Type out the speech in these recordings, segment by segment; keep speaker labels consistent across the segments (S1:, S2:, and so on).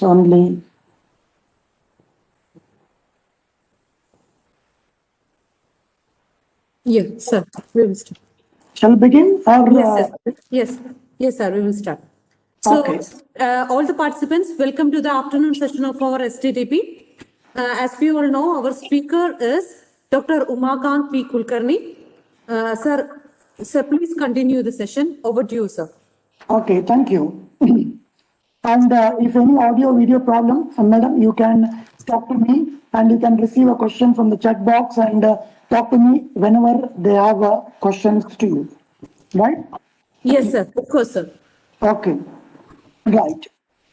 S1: only.
S2: Yes, sir. We will start.
S1: Shall we begin? Or,
S2: Yes, sir. Yes, yes, sir. We will start. So,
S1: okay.
S2: all the participants, welcome to the afternoon session of our STTP. As we all know, our speaker is Dr. Umakant P. Kulkarni. Sir, please continue the session. Over to you, sir.
S1: Okay, thank you. And if any audio video problem, madam, you can talk to me and you can receive a question from the chat box and talk to me whenever they have questions to you. Right?
S2: Yes, sir. Of course, sir.
S1: Okay. Right.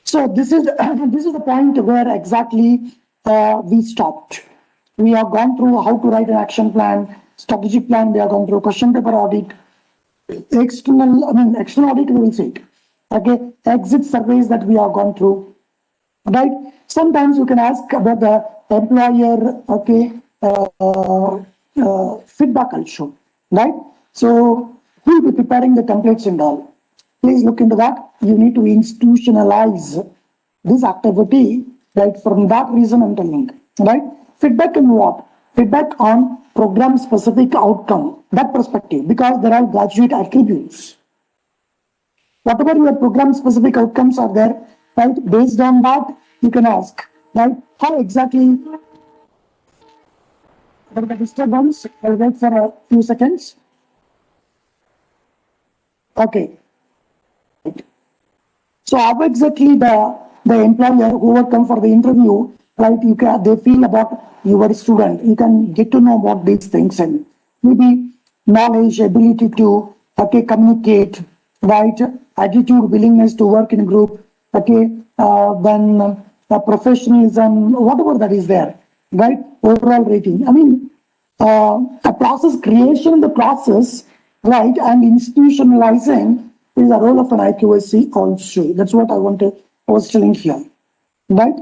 S1: So this is this is the point where exactly we stopped. We have gone through how to write an action plan, strategic plan. We have gone through question paper audit, external audit. We will see it. Okay, exit surveys that we have gone through. Right. Sometimes you can ask about the employer. Okay, feedback also. Right. So we'll be preparing the templates and all. Please look into that. You need to institutionalize this activity, right? From that reason, I'm telling, right? Feedback on what? Feedback on program specific outcome, that perspective, because there are graduate attributes. Whatever your program specific outcomes are there, right? Based on that, you can ask, right? How exactly the disturbance? I'll wait for a few seconds. Okay. So how exactly the employer who will come for the interview, right? They feel about your student. You can get to know about these things and maybe knowledge, ability to communicate, right? Attitude, willingness to work in a group, then professionalism, whatever that is there, right? Overall rating. A process creation, the process, right, and institutionalizing is the role of an IQSC also. That's what I was telling here, right?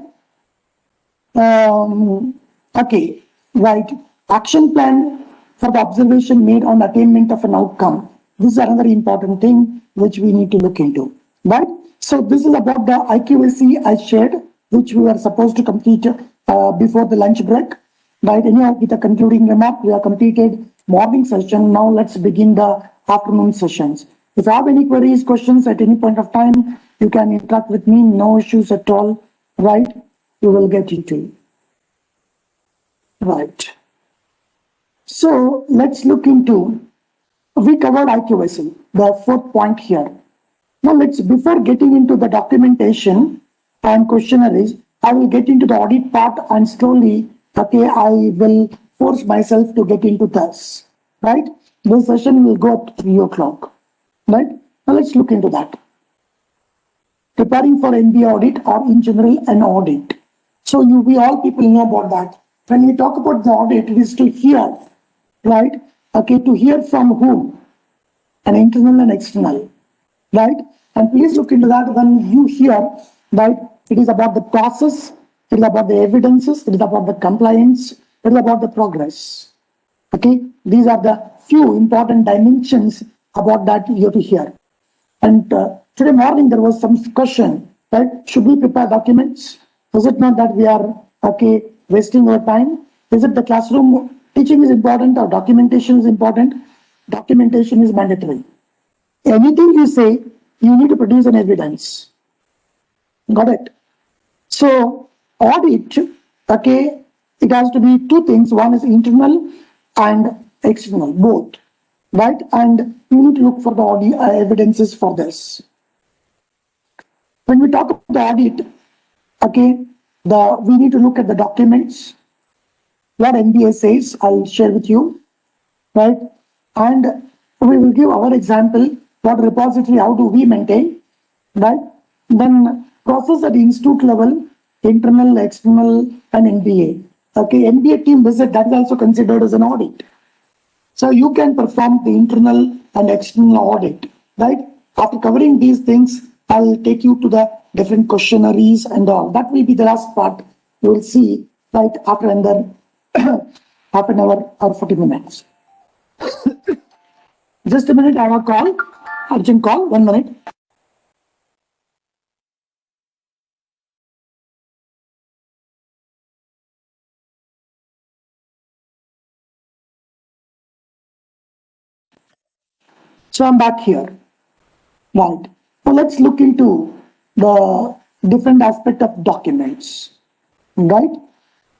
S1: Okay, right. Action plan for the observation made on attainment of an outcome. This is another important thing which we need to look into, right? So this is about the IQSC I shared, which we were supposed to complete before the lunch break, right? Anyhow, with a concluding remark, we have completed morning session. Now let's begin the afternoon sessions. If you have any queries, questions at any point of time, you can interact with me. No issues at all, right? We will get into it. Right. So let's look into, we covered IQSC, the fourth point here. Now before getting into the documentation and questionnaires, I will get into the audit part and slowly, I will force myself to get into this, right? This session will go up to 3 o'clock, right? Now let's look into that. Preparing for NBA audit or in general an audit. So we all people know about that. When we talk about the audit, it is to hear, right? To hear from whom? An internal and external, right? And please look into that when you hear, right? It is about the process, it is about the evidences, it is about the compliance, it is about the progress. Okay, these are the few important dimensions about that you have to hear. And today morning there was some question, right? Should we prepare documents? Is it not that we are wasting our time? Is it the classroom teaching is important or documentation is important? Documentation is mandatory. Anything you say, you need to produce an evidence. Got it? So audit, it has to be two things. One is internal and external, both, right? And you need to look for the audit evidences for this. When we talk about the audit, we need to look at the documents. What NBA says, I'll share with you, right? And we will give our example, what repository, how do we maintain, right? Then process at institute level, internal, external, and NBA. NBA team visit, that is also considered as an audit. So you can perform the internal and external audit, right? After covering these things, I'll take you to the different questionnaires and all. That will be the last part. You will see right after another half an hour or 40 minutes. Just a minute, I have a call, urgent call, 1 minute. So I'm back here. Right. So let's look into the different aspect of documents. Right.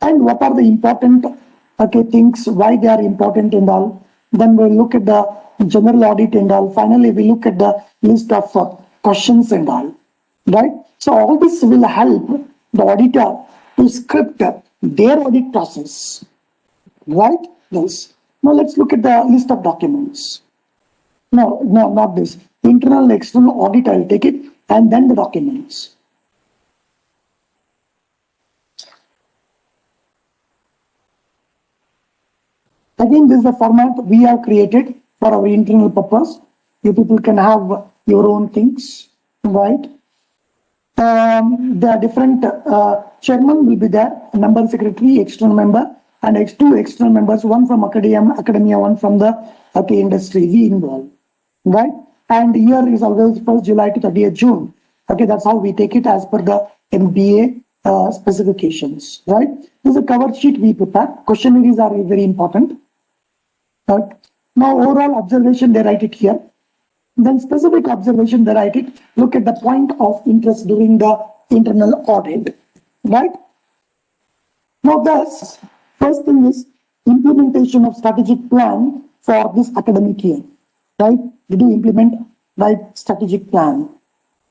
S1: And what are the important things, why they are important and all. Then we'll look at the general audit and all. Finally, we look at the list of questions and all. Right. So all this will help the auditor to script their audit process. Right? Yes. Now let's look at the list of documents. No, not this. Internal and external audit, I'll take it, and then the documents. Again, this is the format we have created for our internal purpose. You people can have your own things, right? There are different chairman will be there, member secretary, external member, and two external members, one from academia, one from the industry. We involve, right? And here is always 1st July to 30th June. Okay, that's how we take it as per the MBA specifications, right? This is a cover sheet we prepare. Questionnaires are very important. Right? Now, overall observation, they write it here. Then specific observation, they write it. Look at the point of interest during the internal audit, right? Now, thus, first thing is implementation of strategic plan for this academic year, right? Did you implement right strategic plan,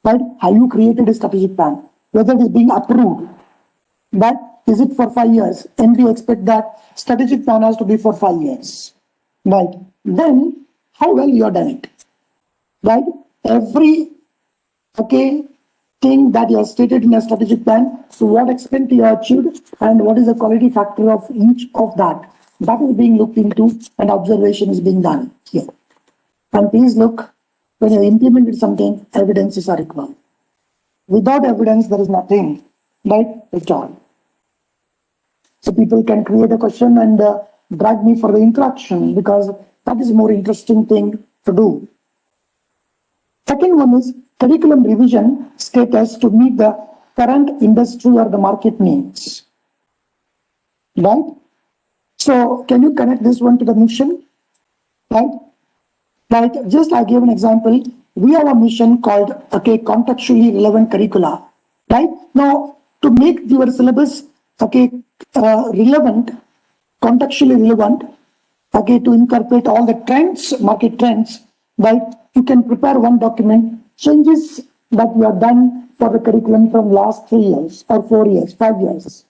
S1: right? Have you created a strategic plan? Whether it is being approved, but is it for 5 years? And we expect that strategic plan has to be for 5 years, right? Then how well you have done it, right? Every thing that you have stated in a strategic plan, to what extent you have achieved and what is the quality factor of each of that. That is being looked into and observation is being done here. And please look, when you implemented something, evidences are required. Without evidence, there is nothing, right, at all. So people can create a question and drag me for the interaction because that is a more interesting thing to do. Second one is curriculum revision status to meet the current industry or the market needs, right? So can you connect this one to the mission, right? Like just I gave an example. We have a mission called contextually relevant curricula, right? Now to make your syllabus relevant, contextually relevant, to incorporate all the trends, market trends, right? You can prepare one document, changes that you have done for the curriculum from last 3 years or 4 years, 5 years,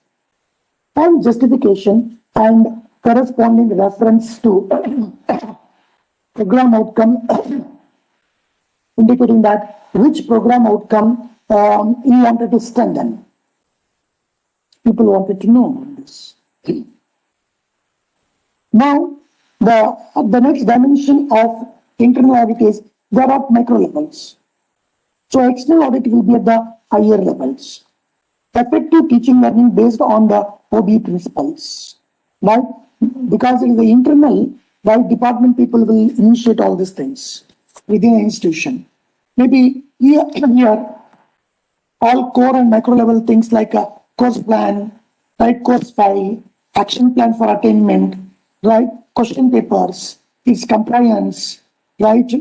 S1: and justification and corresponding reference to program outcome, indicating that which program outcome you wanted to strengthen. People wanted to know this. Now, the next dimension of internal audit is there are micro levels. So external audit will be at the higher levels. Effective teaching learning based on the OB principles, right? Because it is the internal, right? Department people will initiate all these things within an institution. Maybe here all core and micro level things like a course plan, right? Course file, action plan for attainment, right? Question papers, its compliance, right?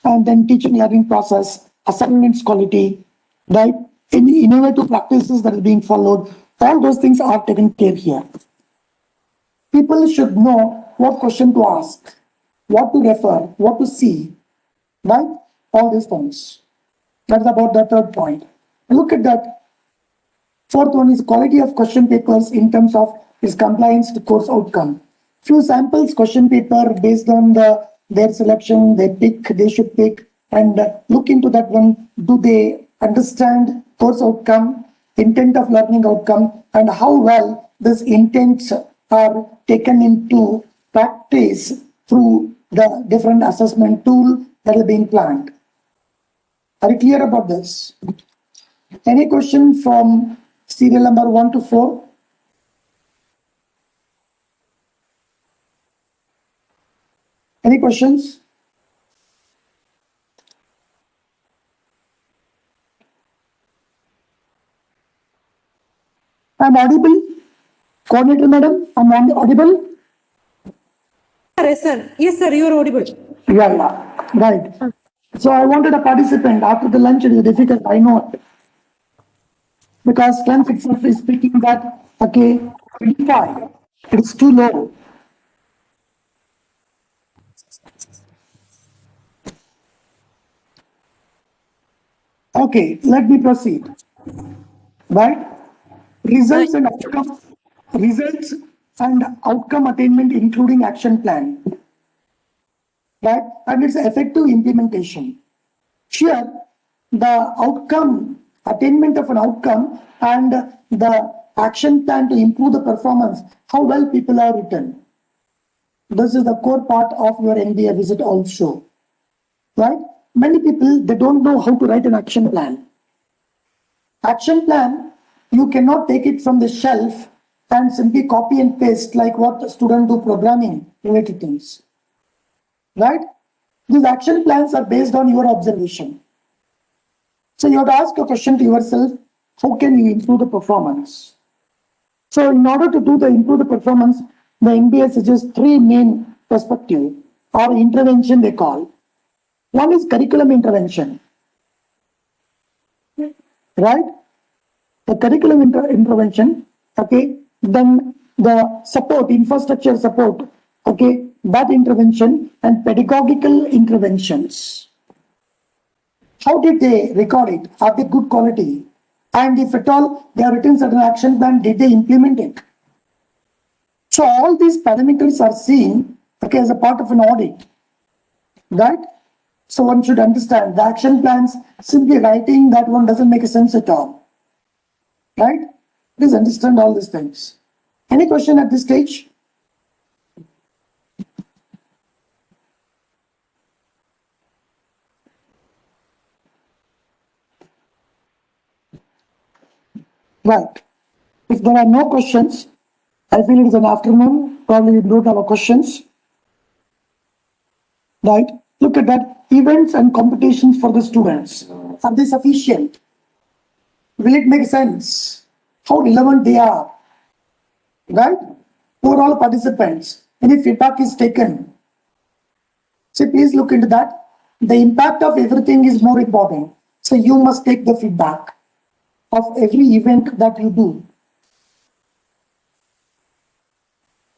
S1: And then teaching learning process, assignments quality, right? Any innovative practices that is being followed, all those things are taken care here. People should know what question to ask, what to refer, what to see, right? All these things. That's about the third point. Look at that. Fourth one is quality of question papers in terms of its compliance to course outcome. Few samples question paper based on their selection, they should pick and look into that one. Do they understand course outcome, intent of learning outcome, and how well these intents are taken into practice through the different assessment tool that is being planned. Are you clear about this? Any question from serial number 1 to 4? Any questions? I'm audible? Coordinator madam, I'm audible?
S2: Yes, sir. Yes, sir. You are audible.
S1: Yeah. Right. So I wanted a participant. After the lunch, it is difficult. I know it. Because strength itself is speaking that, okay, 25, it is too low. Okay, let me proceed. Right? Results and outcome, results and outcome attainment, including action plan. Right? And its effective implementation. Here, the outcome, attainment of an outcome and the action plan to improve the performance, how well people are written. This is the core part of your MBA visit also, right? Many people, they don't know how to write an action plan. Action plan, you cannot take it from the shelf and simply copy and paste like what the students do programming related things, right? These action plans are based on your observation. So you have to ask a question to yourself, how can you improve the performance? So in order to improve the performance, the MBA suggests three main perspectives or intervention they call. One is curriculum intervention, right? The curriculum intervention, okay? Then the support, infrastructure support, okay? That intervention and pedagogical interventions. How did they record it? Are they good quality? And if at all they have written certain action plan, did they implement it? So all these parameters are seen, okay, as a part of an audit, right? So one should understand the action plans, simply writing that one doesn't make a sense at all, right? Please understand all these things. Any question at this stage? Right. If there are no questions, I feel it is an afternoon, probably you don't have questions, right? Look at that, events and competitions for the students. Are they sufficient? Will it make sense? How relevant they are, right? For all participants, any feedback is taken. So please look into that. The impact of everything is more important. So you must take the feedback of every event that you do,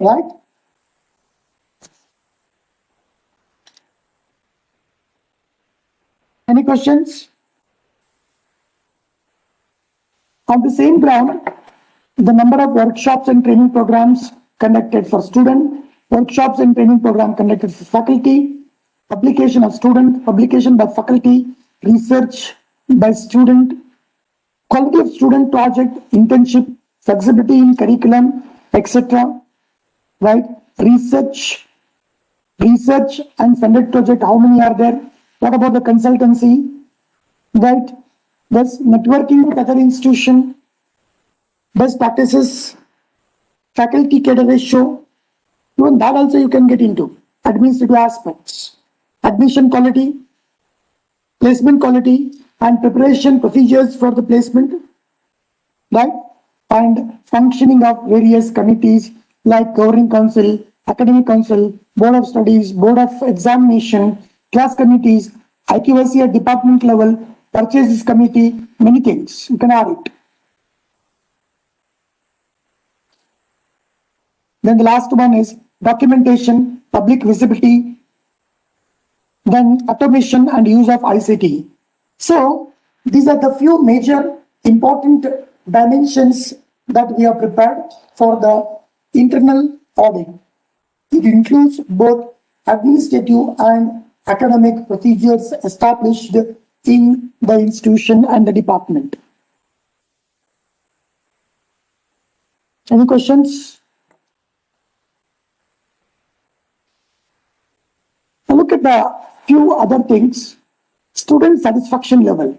S1: right? Any questions? On the same ground, the number of workshops and training programs conducted for student, workshops and training program conducted for faculty, publication of student, publication by faculty, research by student, quality of student project, internship, flexibility in curriculum, etc. Right? Research and funded project, how many are there? What about the consultancy? Right? There's networking with other institution, best practices, faculty cadre ratio, even that also you can get into. Administrative aspects, admission quality, placement quality, and preparation procedures for the placement, right? And functioning of various committees like governing council, academic council, board of studies, board of examination, class committees, IQAC at department level, purchases committee, many things. You can add it. Then the last one is documentation, public visibility, then automation and use of ICT. So these are the few major important dimensions that we have prepared for the internal audit. It includes both administrative and academic procedures established in the institution and the department. Any questions? Now look at the few other things. Student satisfaction level,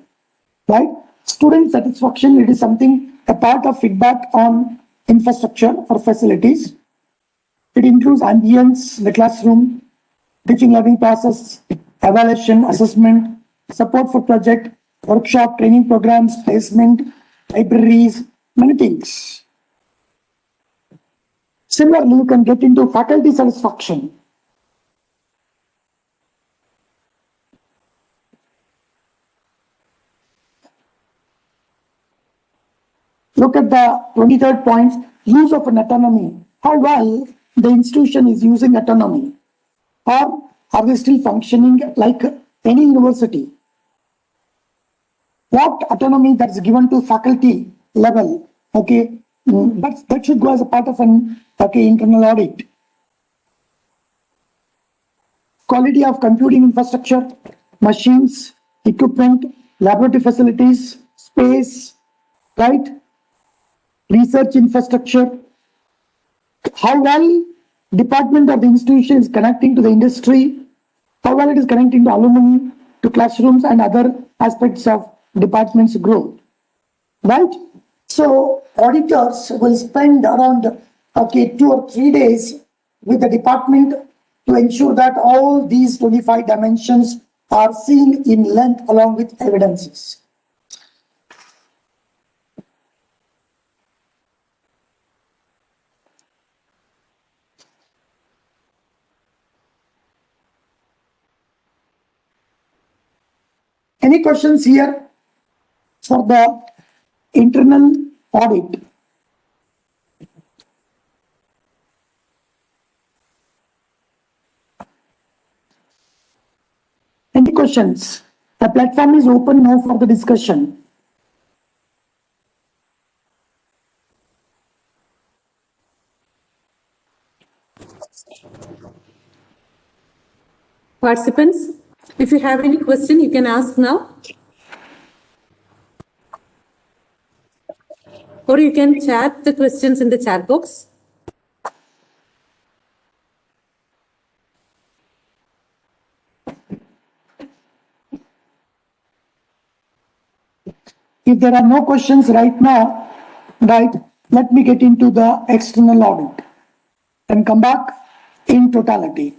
S1: right? Student satisfaction, it is something, a part of feedback on infrastructure or facilities. It includes ambience, the classroom, teaching learning process, evaluation, assessment, support for project, workshop, training programs, placement, libraries, many things. Similarly, you can get into faculty satisfaction. Look at the 23rd point, use of an autonomy. How well the institution is using autonomy, or are they still functioning like any university? What autonomy that's given to faculty level, okay, that should go as a part of an internal audit. Quality of computing infrastructure, machines, equipment, laboratory facilities, space, right? Research infrastructure, how well department of the institution is connecting to the industry, how well it is connecting to alumni, to classrooms and other aspects of department's growth, right? So auditors will spend around 2 or 3 days with the department to ensure that all these 25 dimensions are seen in length along with evidences. Any questions here for the internal audit? Any questions? The platform is open now for the discussion.
S2: Participants, if you have any question, you can ask now. Or you can chat the questions in the chat box.
S1: If there are no questions right now, right, let me get into the external audit and come back in totality,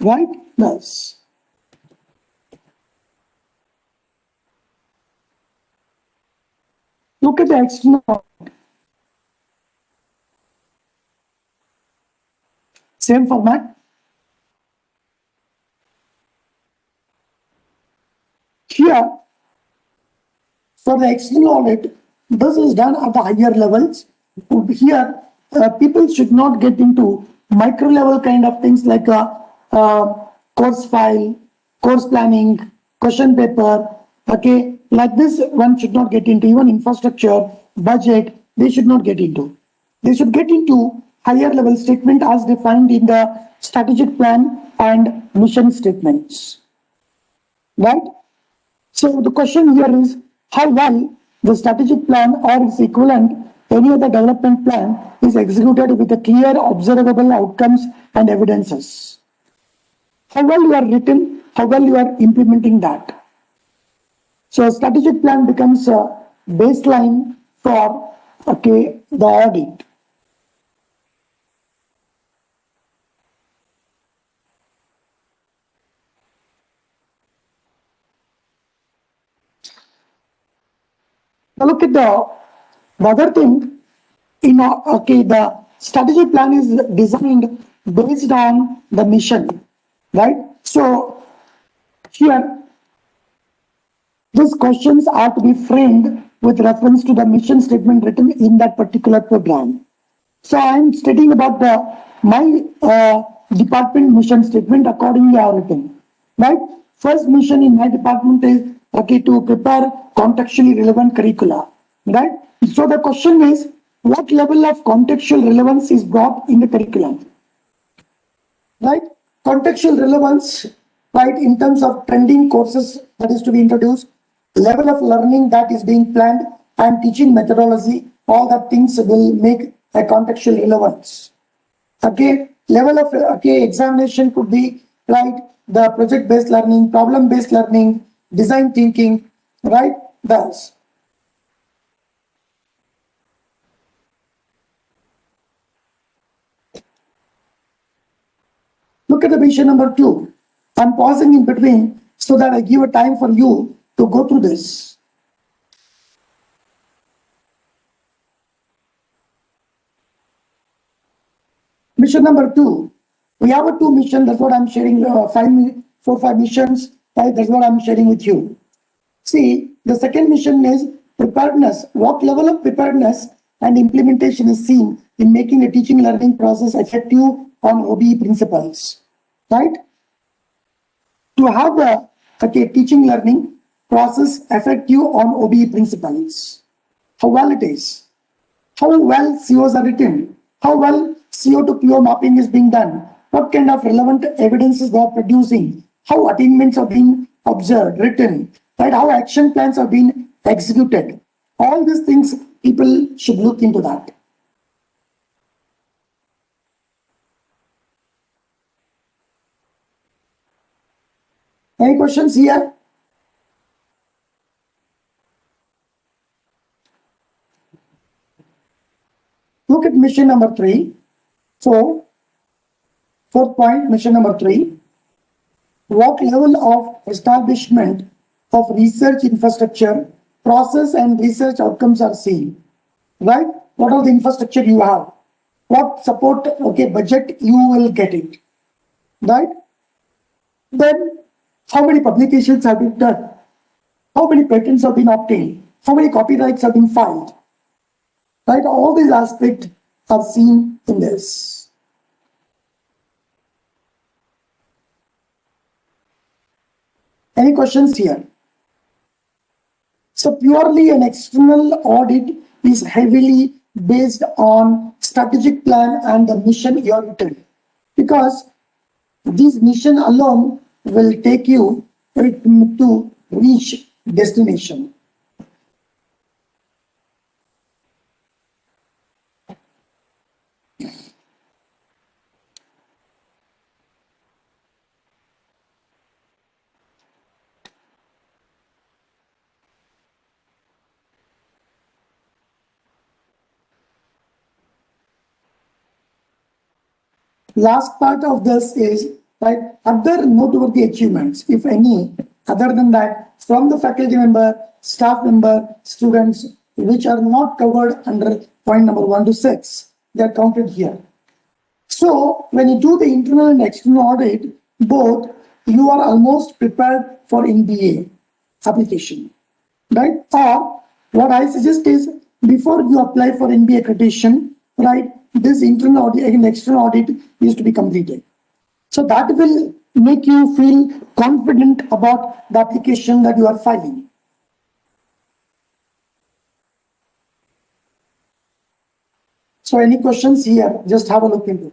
S1: right? Yes. Look at the external audit. Same format. Here, for the external audit, this is done at the higher levels. Here, people should not get into micro level kind of things like a course file, course planning, question paper. Okay, like this, one should not get into even infrastructure, budget. They should not get into. They should get into higher level statement as defined in the strategic plan and mission statements. Right? So the question here is how well the strategic plan or its equivalent, any other development plan, is executed with a clear observable outcomes and evidences. How well you are written, how well you are implementing that. So a strategic plan becomes a baseline for the audit. Now look at the other thing. The strategic plan is designed based on the mission, right? So here, these questions are to be framed with reference to the mission statement written in that particular program. So I am stating about my department mission statement accordingly I have written, right? First mission in my department is to prepare contextually relevant curricula, right? So the question is, what level of contextual relevance is brought in the curriculum, right? Contextual relevance, right, in terms of trending courses that is to be introduced, level of learning that is being planned, and teaching methodology, all that things will make a contextual relevance. Okay, level of examination could be, right, the project-based learning, problem-based learning, design thinking, right, thus. Look at the mission number 2. I'm pausing in between so that I give a time for you to go through this. Mission number 2. We have a 2 mission. That's what I'm sharing. 4 5 missions. Right? That's what I'm sharing with you. See, the second mission is preparedness, what level of preparedness and implementation is seen in making the teaching learning process effective on OBE principles, right? To have a teaching learning process effective on OBE principles, how well it is, how well COs are written, how well CO to PO mapping is being done, what kind of relevant evidences they are producing, how attainments are being observed, written, right? How action plans are being executed. All these things, people should look into that. Any questions here? Look at mission number 3. So, fourth point, mission number 3. What level of establishment of research infrastructure, process and research outcomes are seen, right? What are the infrastructure you have? What support, budget you will get it, right? Then how many publications have been done? How many patents have been obtained? How many copyrights have been filed? Right? All these aspects are seen in this. Any questions here? So purely an external audit is heavily based on strategic plan and the mission you have written, because this mission alone will take you to reach destination. Last part of this is like other noteworthy achievements, if any, other than that, from the faculty member, staff member, students, which are not covered under point number 1 to 6, they are counted here. So when you do the internal and external audit, both, you are almost prepared for NBA application, right? Or what I suggest is before you apply for NBA accreditation, right, this internal audit and external audit is to be completed. So that will make you feel confident about the application that you are filing. So any questions here, just have a look into it.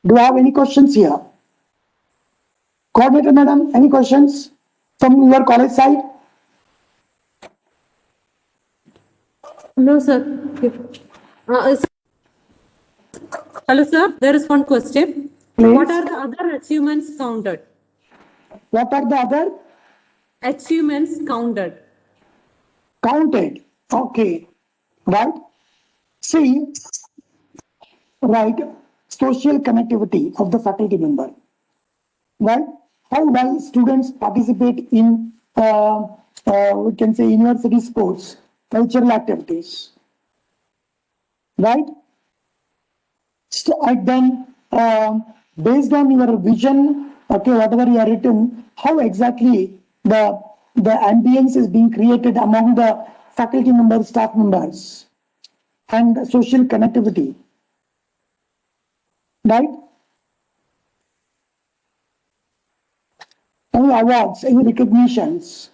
S1: Do you have any questions here? Coordinator madam, any questions from your college side?
S2: No, sir. Hello, sir. There is one question.
S1: Please.
S2: What are the other achievements counted?
S1: What are the other?
S2: Achievements counted.
S1: Counted. Okay. Right. See, right, social connectivity of the faculty member. Right. How well students participate in, we can say, university sports, cultural activities. Right. So, and then, based on your vision, whatever you are written, how exactly the ambience is being created among the faculty members, staff members, and social connectivity, right? Any awards, any recognitions,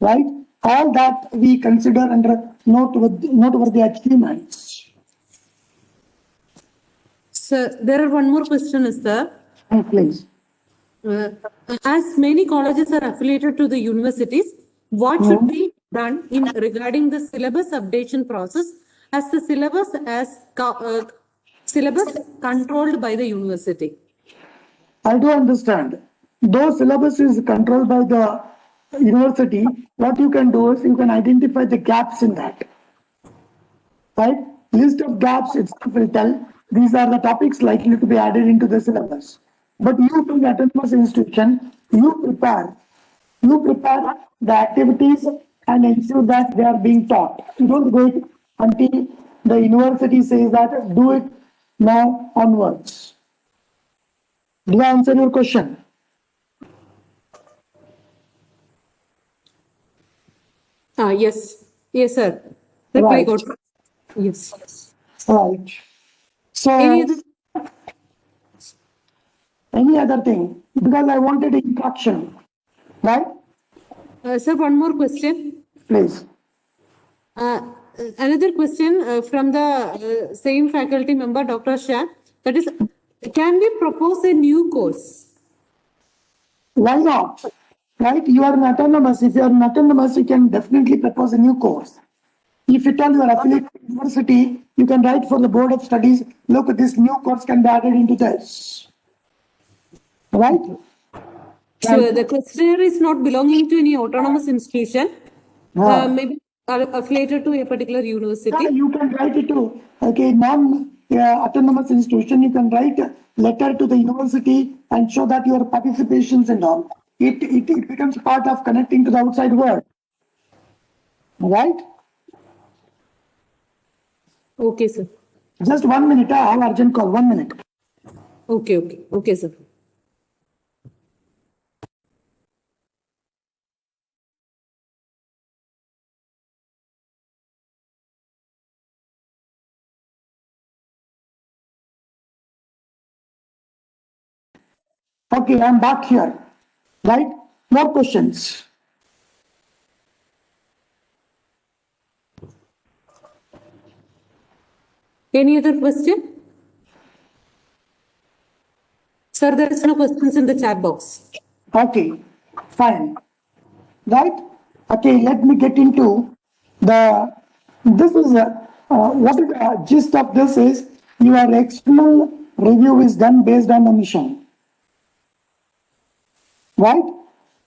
S1: right? All that we consider under noteworthy achievements.
S2: Sir, there are one more question, is there?
S1: Please.
S2: As many colleges are affiliated to the universities, what should be done in regarding the syllabus updation process, as the syllabus syllabus controlled by the university?
S1: I do understand. Though syllabus is controlled by the university, what you can do is you can identify the gaps in that. Right? List of gaps itself will tell these are the topics likely to be added into the syllabus. But you, being autonomous institution, you prepare the activities and ensure that they are being taught. You don't wait until the university says that do it now onwards. Did I answer your question?
S2: Yes. Yes, sir. Reply
S1: Right.
S2: got. Yes.
S1: Right. So,
S2: Any other?
S1: any other thing? Because I wanted instruction, right?
S2: Sir, one more question.
S1: Please.
S2: Uh, Another question from the same faculty member, Dr. Shah. That is, can we propose a new course?
S1: Why not? Right? You are an autonomous. If you are an autonomous, you can definitely propose a new course. If you tell your affiliate university, you can write for the board of studies, look, this new course can be added into this. Right?
S2: So the questionnaire is not belonging to any autonomous institution, maybe affiliated to a particular
S1: Yeah,
S2: university.
S1: you can write it to, okay, non-autonomous institution, you can write a letter to the university and show that your participations and all. It becomes part of connecting to the outside world. Right?
S2: Okay, sir.
S1: Just 1 minute, I have urgent call, 1 minute.
S2: Okay, okay, okay, sir.
S1: Okay, I'm back here. Right? More questions.
S2: Any other question? Sir, there is no questions in the chat box.
S1: Okay, fine. Right? Okay, let me get into this is what is the gist of this is your external review is done based on the mission. Right?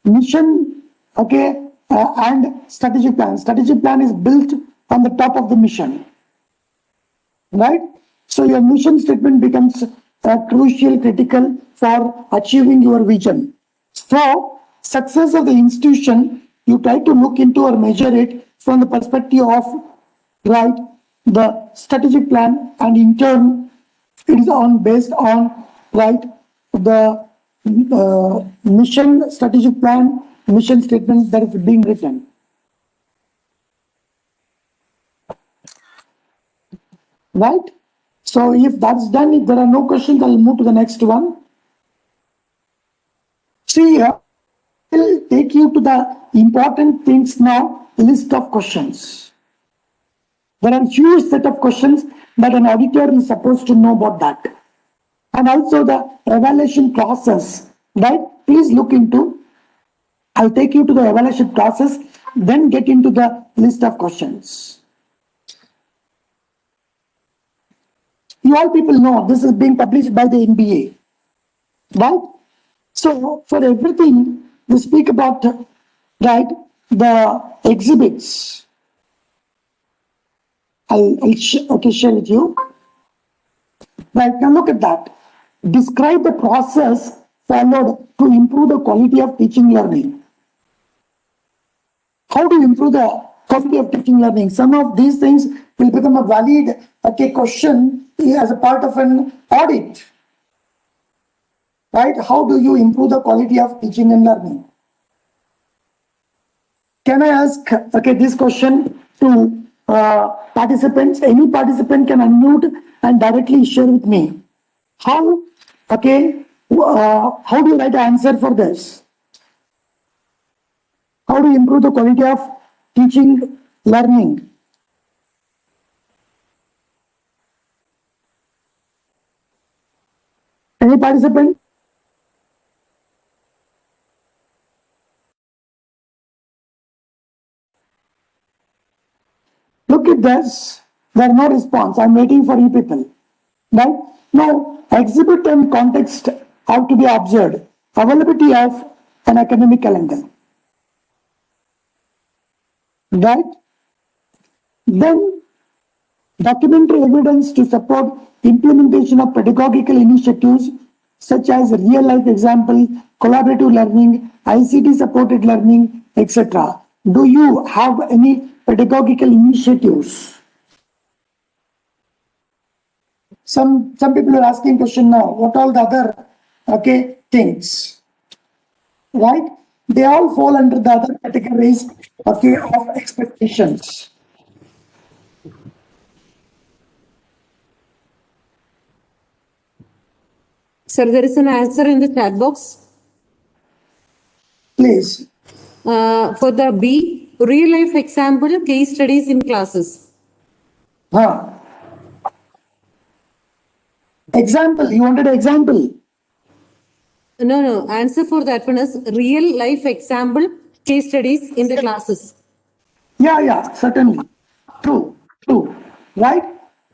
S1: Mission, okay, and strategic plan. Strategic plan is built on the top of the mission. Right? So your mission statement becomes crucial, critical for achieving your vision. So success of the institution, you try to look into or measure it from the perspective of, right, the strategic plan, and in turn, it is on based on, right, the mission, strategic plan, mission statement that is being written. Right? So if that's done, if there are no questions, I'll move to the next one. See, I'll take you to the important things now, list of questions. There are huge set of questions that an auditor is supposed to know about that. And also the evaluation process, right? Please look into, I'll take you to the evaluation process, then get into the list of questions. You all people know this is being published by the NBA, right? So for everything, we speak about, right, the exhibits. I'll share with you. Right, now look at that. Describe the process followed to improve the quality of teaching learning. How to improve the quality of teaching learning? Some of these things will become a valid question as a part of an audit. Right? How do you improve the quality of teaching and learning? Can I ask this question to participants? Any participant can unmute and directly share with me. How do you write an answer for this? How do you improve the quality of teaching, learning? Any participant? Look at this. There no response. I'm waiting for you people. Right? Now, exhibit and context have to be observed. Availability of an academic calendar. Right? Then, documentary evidence to support implementation of pedagogical initiatives such as real life example, collaborative learning, ICT supported learning, etc. Do you have any pedagogical initiatives? some people are asking question now, what all the other, okay, things, right? They all fall under the other categories, okay, of expectations.
S2: Sir, there is an answer in the chat box.
S1: Please.
S2: For the B, real life example, case studies in classes.
S1: Huh. Example, you wanted an example?
S2: No. Answer for that one is real life example, case studies in the classes.
S1: Yeah, certainly. True, right?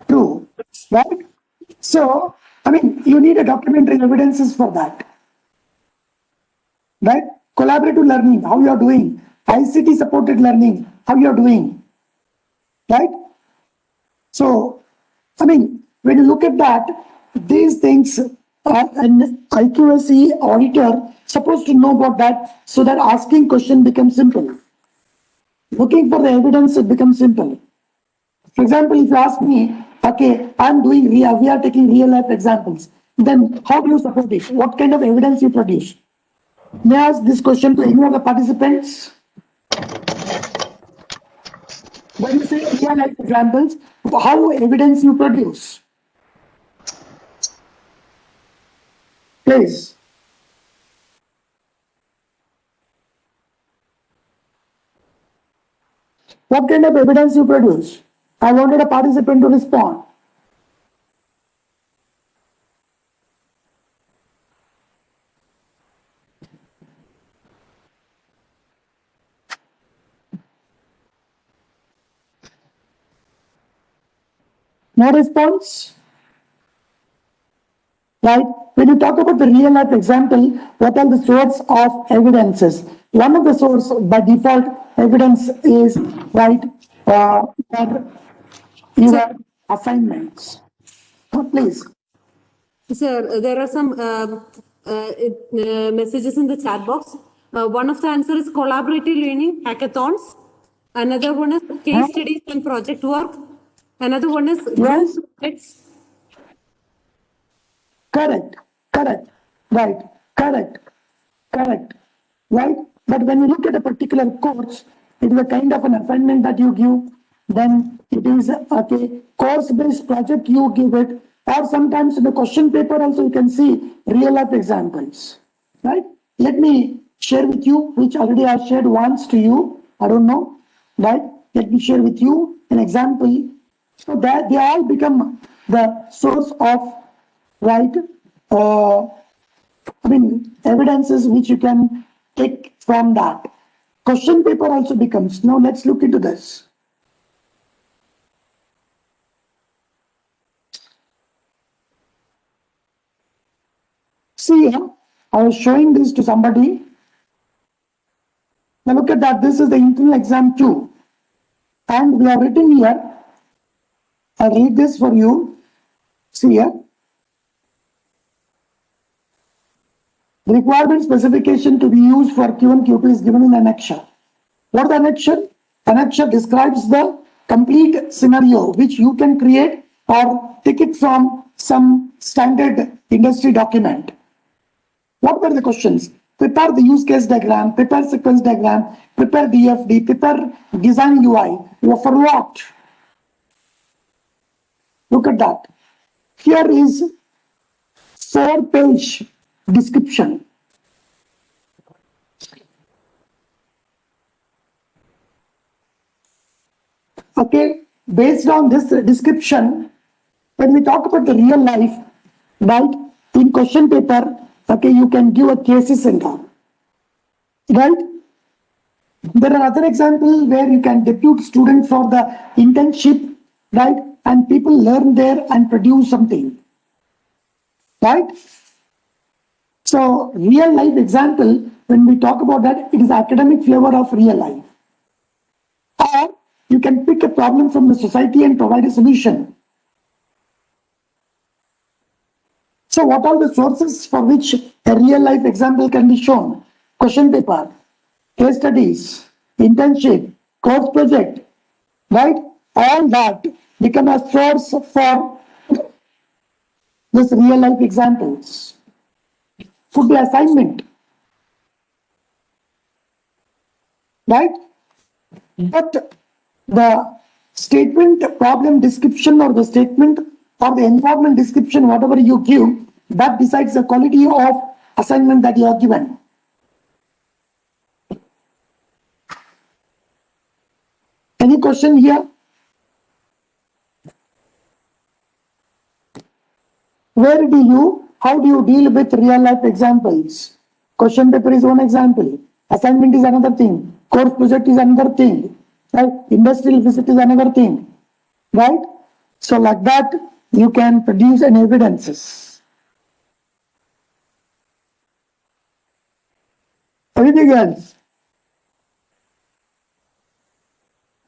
S1: True, right? So, I mean, you need a documentary evidences for that, right? Collaborative learning, how you are doing. ICT supported learning, how you are doing, right? So, I mean, when you look at that, these things are an IQSE auditor supposed to know about that so that asking question becomes simple. Looking for the evidence, it becomes simple. For example, if you ask me, okay, we are taking real life examples, then how do you support it? What kind of evidence you produce? May I ask this question to any of the participants? When you say real life examples, how evidence you produce? Please. What kind of evidence you produce? I wanted a participant to respond. No response? Right? When you talk about the real life example, what are the source of evidences? One of the source by default evidence is, right, your assignments. Please.
S2: Sir, there are some messages in the chat box. One of the answer is collaborative learning, hackathons. Another one is case studies and project work. Another one is
S1: Yes.
S2: group projects.
S1: Correct, right, correct, right? But when you look at a particular course, it is a kind of an assignment that you give, then it is okay, course-based project you give it, or sometimes in the question paper also you can see real life examples, right? Let me share with you, which already I shared once to you, I don't know, right? Let me share with you an example. So that they all become the source of, right, evidences which you can take from that. Question paper also becomes. Now let's look into this. See here, I was showing this to somebody. Now look at that. This is the internal exam 2. And we have written here. I'll read this for you. See here. The requirement specification to be used for Q1 Q2 is given in annexure. What is the annexure? Annexure describes the complete scenario which you can create or take it from some standard industry document. What were the questions? Prepare the use case diagram, prepare sequence diagram, prepare DFD, prepare design UI. For what? Look at that. Here is 4-page description. Okay, based on this description, when we talk about the real life, right, in question paper, okay, you can give a cases and all, right? There are other examples where you can depute students for the internship, right, and people learn there and produce something, right? So real life example, when we talk about that, it is academic flavor of real life. Or you can pick a problem from the society and provide a solution. So what are the sources for which a real life example can be shown? Question paper, case studies, internship, course project, right? All that become a source for Just real life examples. Could be assignment. Right? But the statement problem description or the statement or the environment description, whatever you give, that decides the quality of assignment that you are given. Any question here? How do you deal with real life examples? Question paper is one example. Assignment is another thing. Course project is another thing. Right? Industrial visit is another thing. Right? So like that, you can produce an evidences. Anything else?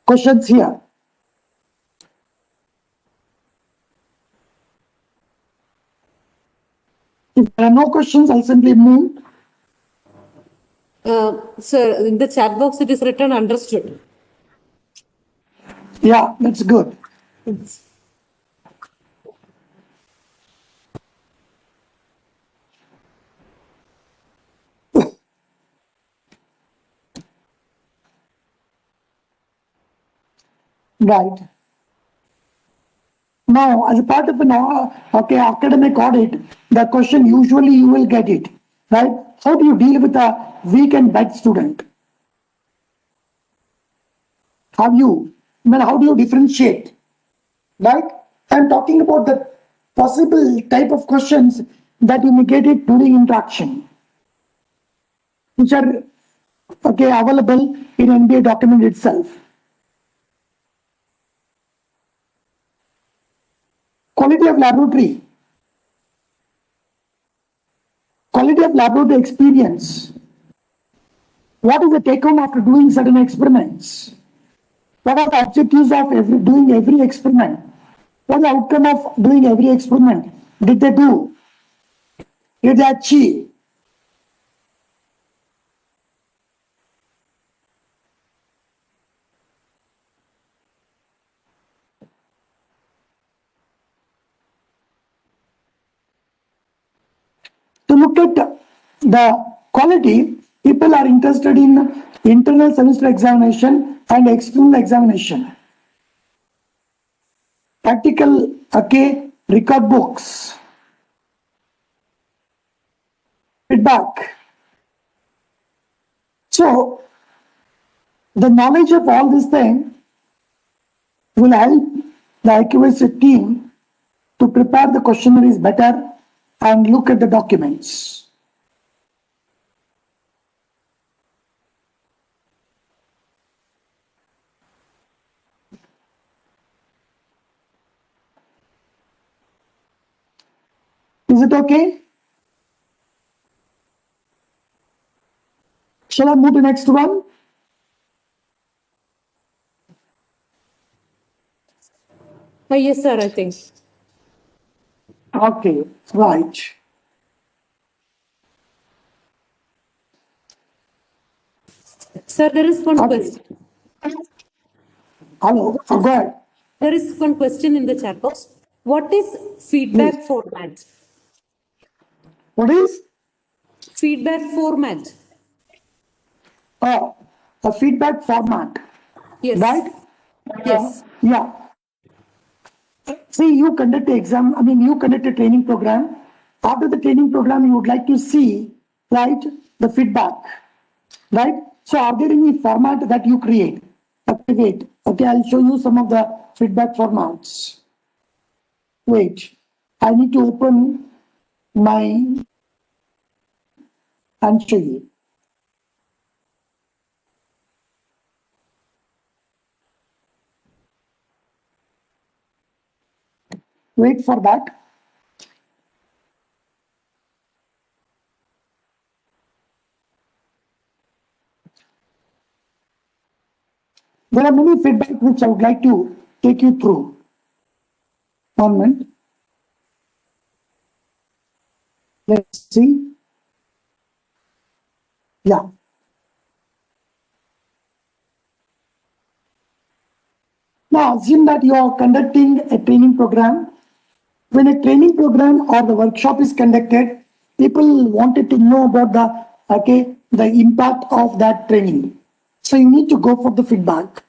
S1: Questions here? If there are no questions, I'll simply move.
S2: Sir, in the chat box it is written understood.
S1: Yeah, that's good. Right. Now, as a part of an academic audit, the question usually you will get it, right? How do you deal with a weak and bad student? How do you differentiate, right? I'm talking about the possible type of questions that you may get it during interaction, which are available in NBA document itself. Quality of laboratory. Quality of laboratory experience. What is the take home after doing certain experiments? What are the objectives of doing every experiment? What is the outcome of doing every experiment? Did they do? Did they achieve? To look at the quality, people are interested in internal semester examination and external examination. Practical, record books. Feedback. So, the knowledge of all this thing will help the accuracy team to prepare the questionnaires better and look at the documents. Is it okay? Shall I move to the next one?
S2: Yes, sir, I think.
S1: Okay, right.
S2: Sir, there is one
S1: Okay.
S2: question.
S1: Hello, go ahead.
S2: There is one question in the chat box. What is feedback format?
S1: What is?
S2: Feedback format.
S1: Oh, a feedback format,
S2: Yes.
S1: right?
S2: Yes.
S1: Yeah. See, you conduct the exam, you conduct a training program. After the training program, you would like to see, right, the feedback, right? So are there any format that you create? Okay, wait. Okay, I'll show you some of the feedback formats. Wait, I need to open my and show you. Wait for that. There are many feedback which I would like to take you through. 1 minute. Let's see. Yeah. Now assume that you are conducting a training program when a training program or the workshop is conducted, people wanted to know about the impact of that training. So you need to go for the feedback.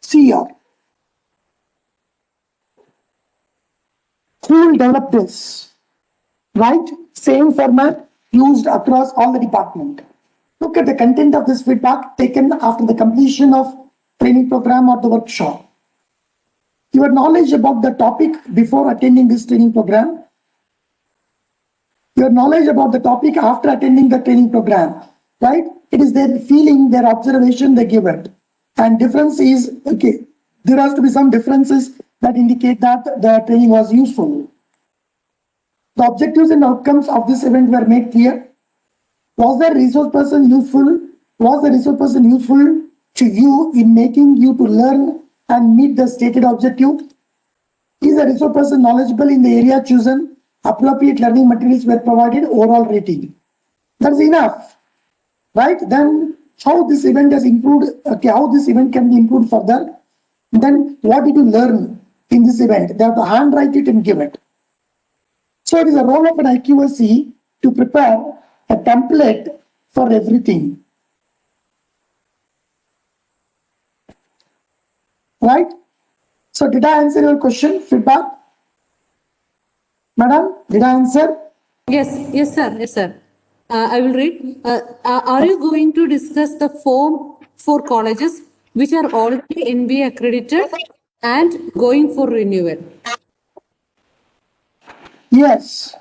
S1: See here. Who will develop this? Right? Same format used across all the department. Look at the content of this feedback taken after the completion of training program or the workshop. Your knowledge about the topic before attending this training program, your knowledge about the topic after attending the training program, right? It is their feeling, their observation they give it. And difference is, okay, there has to be some differences that indicate that the training was useful. The objectives and outcomes of this event were made clear. Was the resource person useful? Was the resource person useful to you in making you to learn and meet the stated objective? Is the resource person knowledgeable in the area chosen? Appropriate learning materials were provided, overall rating. That's enough, right? Then how this event has improved, okay, how this event can be improved further. Then what did you learn in this event? They have to handwrite it and give it. So it is a role of an IQSC to prepare a template for everything. Right? So did I answer your question, feedback? Madam, did I answer?
S2: Yes, sir. Yes, sir. I will read. Are you going to discuss the form for colleges which are already NBA accredited and going for renewal?
S1: Yes.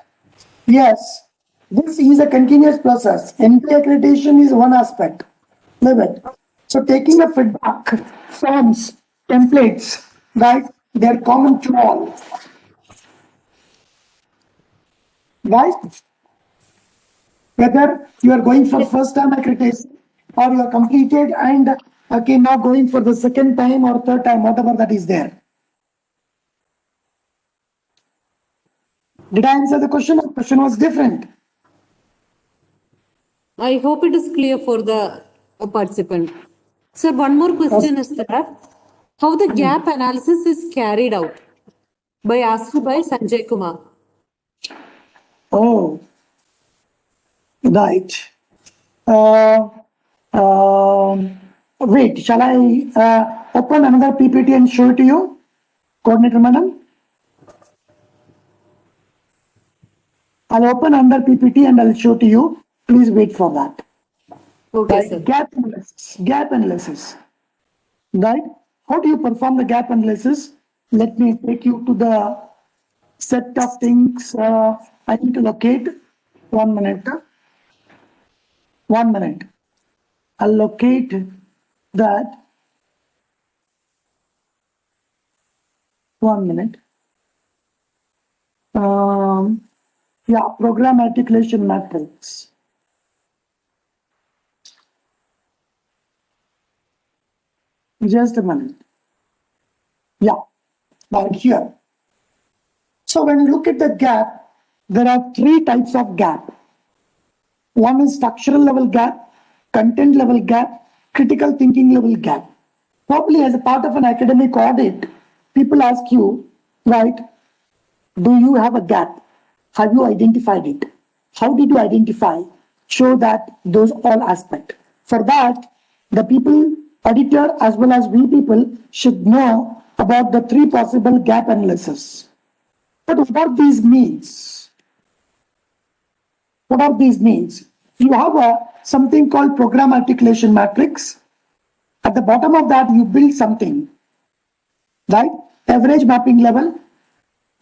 S1: Yes. This is a continuous process. NBA accreditation is one aspect. Leave it. So taking a feedback, forms, templates, right? They're common to all. Right? Whether you are going for first time accreditation or you are completed and okay, now going for the second time or third time, whatever that is there. Did I answer the question? The question was different.
S2: I hope it is clear for the participant. Sir, one more question is that how the gap analysis is carried out asked by Sanjay Kumar.
S1: Oh, right. Uh, Wait, shall I open another PPT and show it to you, coordinator madam? I'll open another PPT and I'll show to you. Please wait for that.
S2: Okay,
S1: Right?
S2: sir.
S1: Gap analysis. Gap analysis. Right? How do you perform the gap analysis? Let me take you to the set of things I need to locate. 1 minute. 1 minute. I'll locate that. 1 minute. Yeah, program articulation matrix. Just a minute. Yeah, right here. So when you look at the gap, there are 3 types of gap. One is structural level gap, content level gap, critical thinking level gap. Probably as a part of an academic audit, people ask you, right, do you have a gap? Have you identified it? How did you identify? Show that those all aspects. For that, the people, auditor as well as we people should know about the 3 possible gap analysis. But what these means? What are these means? You have something called program articulation matrix. At the bottom of that, you build something, right? Average mapping level,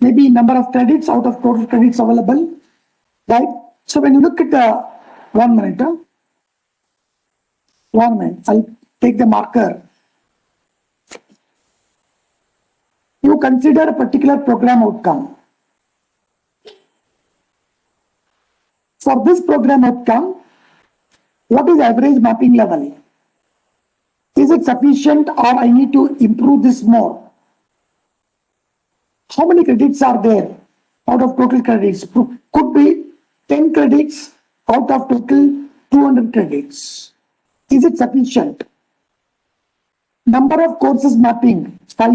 S1: maybe number of credits out of total credits available, right? So when you look at the 1 minute, 1 minute, I'll take the marker. You consider a particular program outcome. For this program outcome, what is average mapping level? Is it sufficient or I need to improve this more? How many credits are there out of total credits? Could be 10 credits out of total 200 credits. Is it sufficient? Number of courses mapping, 5.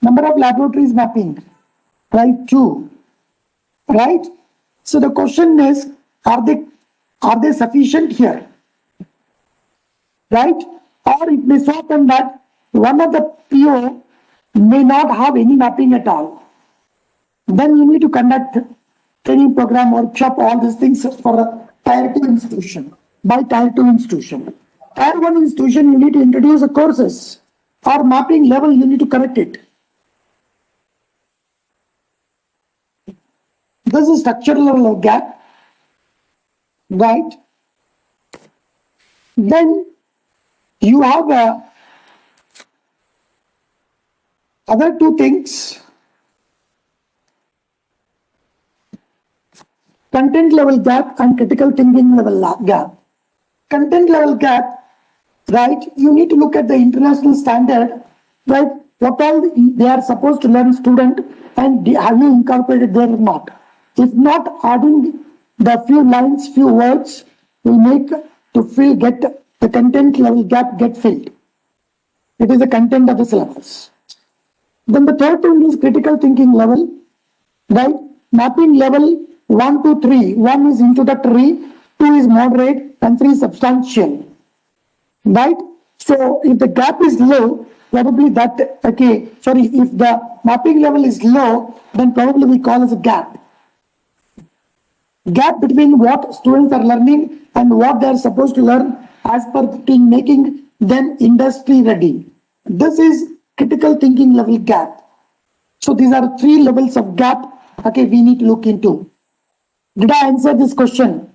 S1: Number of laboratories mapping, right? 2, right? So the question is, are they sufficient here, right? Or it may happen that one of the PO may not have any mapping at all. Then you need to conduct training program, workshop, all these things for a tier 2 institution, by tier 2 institution. Tier 1 institution, you need to introduce the courses or mapping level, you need to correct it. This is structural gap, right? Then you have other two things. Content level gap and critical thinking level gap. Content level gap, right? You need to look at the international standard, right? What all they are supposed to learn student, and have you incorporated there or not? If not, adding the few lines, few words will make to fill, get the content level gap get filled. It is the content of the syllabus. Then the third thing is critical thinking level, right? Mapping level 1 to 3. 1 is introductory, 2 is moderate, and 3 is substantial, right? So if the gap is low, probably that, if the mapping level is low, then probably we call as a gap. Gap between what students are learning and what they are supposed to learn as per the team, making them industry ready. This is critical thinking level gap. So these are 3 levels of gap, we need to look into. Did I answer this question?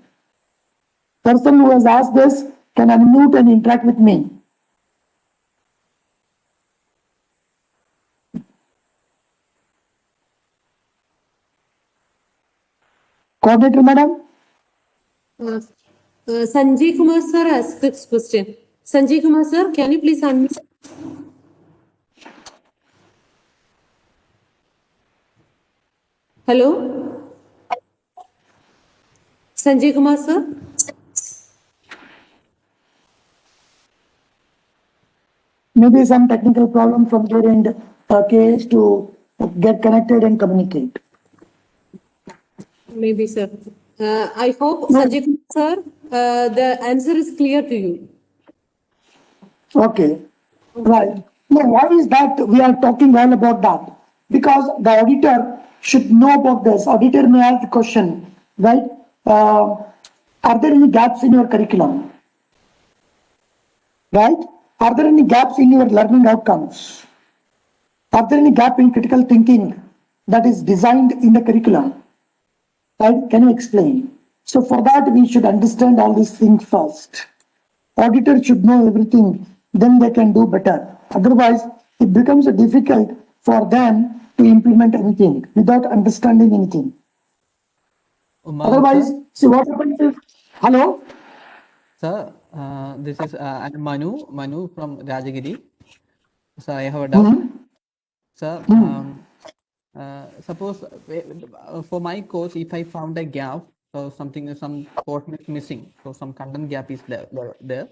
S1: Person who has asked this can unmute and interact with me. Coordinator madam?
S2: Sanjay Kumar sir asked this question. Sanjay Kumar sir, can you please unmute? Hello? Sanjay Kumar sir?
S1: Maybe some technical problem from their end, to get connected and communicate.
S2: Maybe, sir. I hope, Sanjay Kumar sir, the answer is clear to you.
S1: Okay, right. Now, why is that we are talking all about that? Because the auditor should know about this. Auditor may ask the question, right? Are there any gaps in your curriculum? Right? Are there any gaps in your learning outcomes? Are there any gap in critical thinking that is designed in the curriculum? Right? Can you explain? So for that, we should understand all these things first. Auditors should know everything, then they can do better. Otherwise, it becomes difficult for them to implement anything without understanding anything. Otherwise, see what happens is, hello?
S3: Sir, this is I'm Manu from Rajagiri. So I have a doubt. Sir, suppose for my course, if I found a gap, so some portion is missing, so some content gap is there.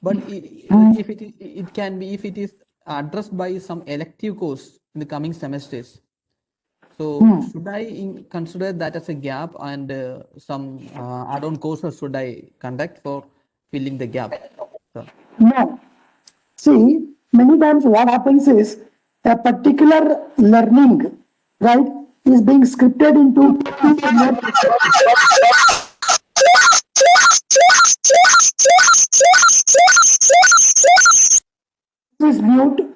S3: But if it can be, if it is addressed by some elective course in the coming semesters. So should I consider that as a gap, and some add-on courses should I conduct for filling the gap? So.
S1: No. See, many times what happens is a particular learning, right, is being scripted into is mute.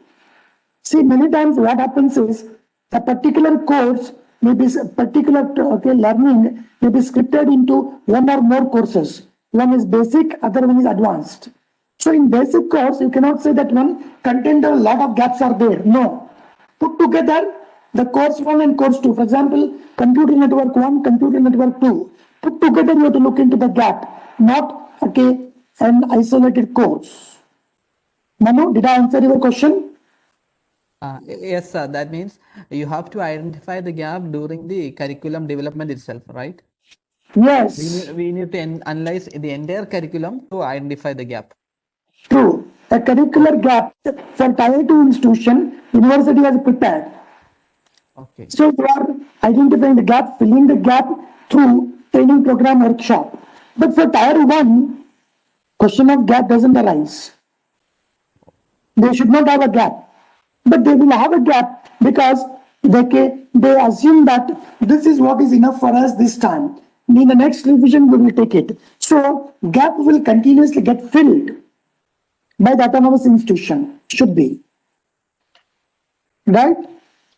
S1: See, many times what happens is a particular course may be learning may be scripted into one or more courses. One is basic, other one is advanced. So in basic course, you cannot say that one content a lot of gaps are there. No. Put together the course 1 and course 2. For example, computer network 1, computer network 2. Put together you have to look into the gap, not an isolated course. Manu, did I answer your question?
S3: Yes, sir. That means you have to identify the gap during the curriculum development itself, right?
S1: Yes.
S3: We need to analyze the entire curriculum to identify the gap.
S1: True. A curricular gap for tier 2 institution, university has prepared.
S3: Okay.
S1: So you are identifying the gap, filling the gap through training program workshop. But for tier one, question of gap doesn't arise. They should not have a gap, but they will have a gap because they assume that this is what is enough for us this time. In the next revision, we will take it. So gap will continuously get filled by the autonomous institution. Should be right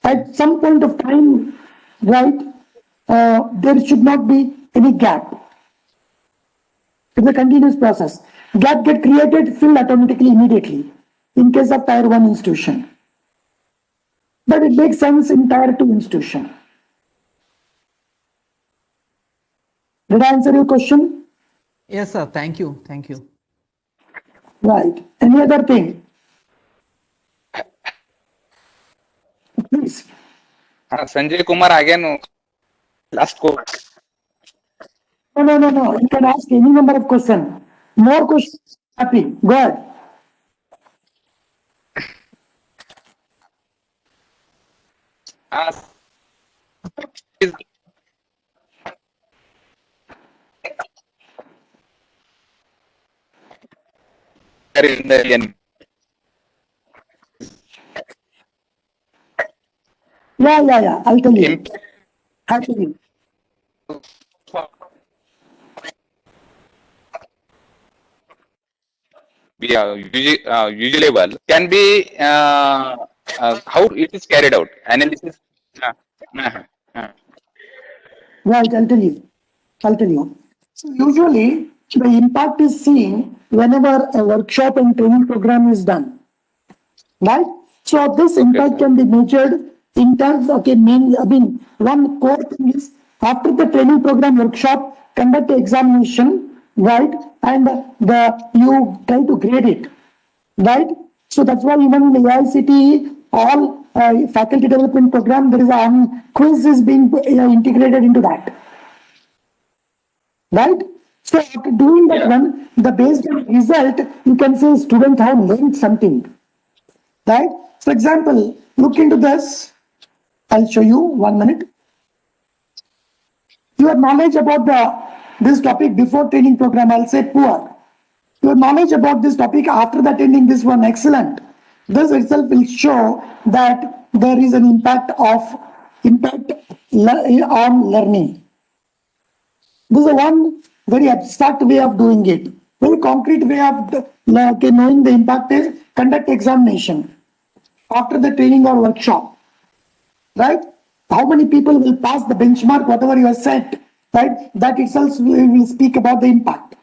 S1: at some point of time, right? There should not be any gap. It's a continuous process. Gap get created, filled automatically immediately in case of tier one institution. But it makes sense in tier two institution. Did I answer your question?
S3: Yes, sir. Thank you. Thank you.
S1: Right. Any other thing? Please.
S4: Sanjay Kumar again, last quote.
S1: No. You can ask any number of questions. More questions. Happy. Go ahead.
S4: Is there in the end.
S1: Yeah. I'll tell you. I'll tell you.
S4: Usually well can be how it is carried out analysis. Uh, uh, uh,
S1: Right, I'll tell you. So usually the impact is seen whenever a workshop and training program is done. Right? So this impact
S4: sir.
S1: can be measured in terms of one core thing is after the training program workshop, conduct the examination, right? And you try to grade it, right? So that's why even in the AICTE, all faculty development program, there is a quiz is being integrated into that, right? So after doing that one, the based on result, you can say student have learned something, right? For example, look into this. I'll show you 1 minute. Your knowledge about this topic before training program, I'll say poor. Your knowledge about this topic after attending this one, excellent. This itself will show that there is an impact on learning. This is one very abstract way of doing it. Very concrete way of knowing the impact is conduct examination after the training or workshop, right? How many people will pass the benchmark, whatever you have set, right? That itself will speak about the impact.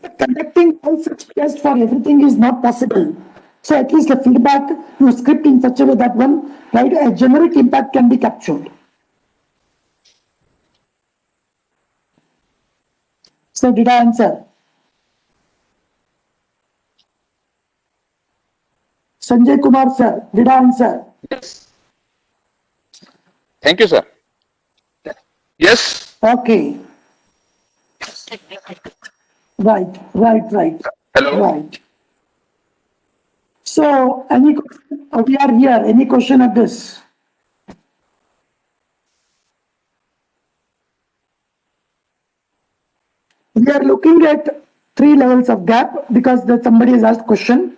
S1: But conducting all such tests for everything is not possible. So at least the feedback you script in such a way that one, right, a generic impact can be captured. So did I answer? Sanjay Kumar sir, did I answer?
S4: Yes. Thank you, sir. Yes.
S1: Okay. Right.
S4: Hello.
S1: Right. So any question? We are here. Any question of this? We are looking at 3 levels of gap because somebody has asked question.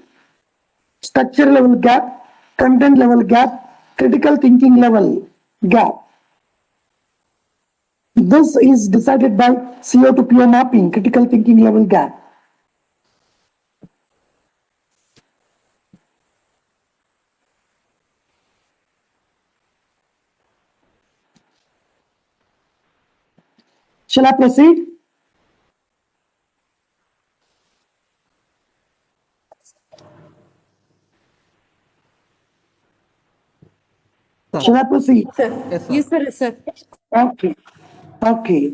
S1: Structure level gap, content level gap, critical thinking level gap. This is decided by CO to PO mapping, critical thinking level gap. Shall I proceed?
S3: Sir.
S1: Shall I proceed?
S2: Sir.
S3: Yes, sir.
S2: Yes, sir.
S1: Okay.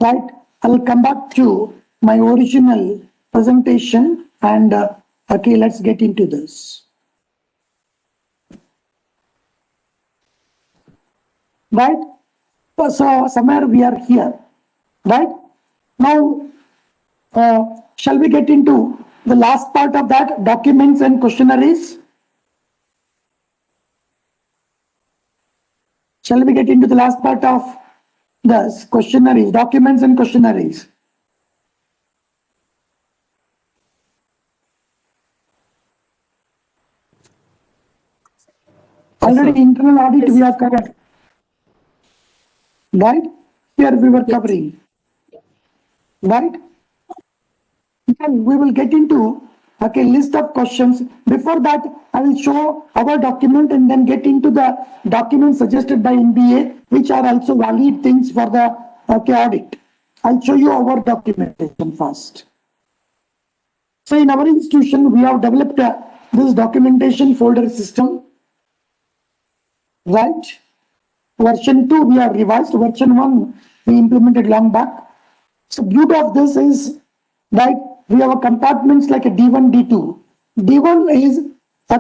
S1: Right. I'll come back to my original presentation and okay, let's get into this. Right. So somewhere we are here. Right. Now, shall we get into the last part of that, documents and questionnaires? Shall we get into the last part of this questionnaires, documents and questionnaires? Already
S3: sir.
S1: internal audit we have covered. Right? Here we were covering. Right? Then we will get into list of questions. Before that, I will show our document and then get into the documents suggested by NBA, which are also valid things for the audit. I'll show you our documentation first. So in our institution, we have developed this documentation folder system. Right? Version 2 we have revised. Version 1 we implemented long back. So beauty of this is that we have compartments like a D1, D2. D1 is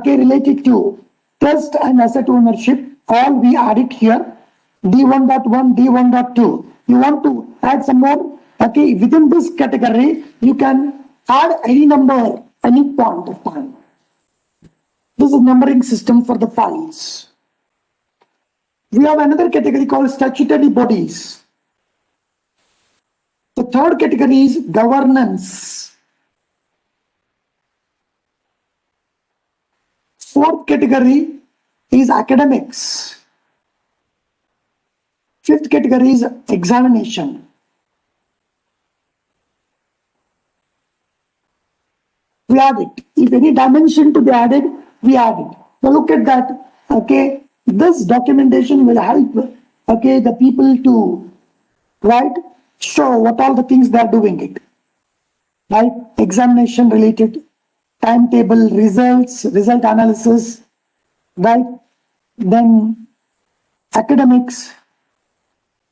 S1: related to trust and asset ownership. All we add it here. D1.1, D1.2. You want to add some more? Within this category, you can add any number, any point of time. This is numbering system for the files. We have another category called statutory bodies. The third category is governance. Fourth category is academics. Fifth category is examination. We add it. If any dimension to be added, we add it. Now look at that. This documentation will help the people to show what all the things they are doing it. Right? Examination related, timetable, results, result analysis, right? Then academics,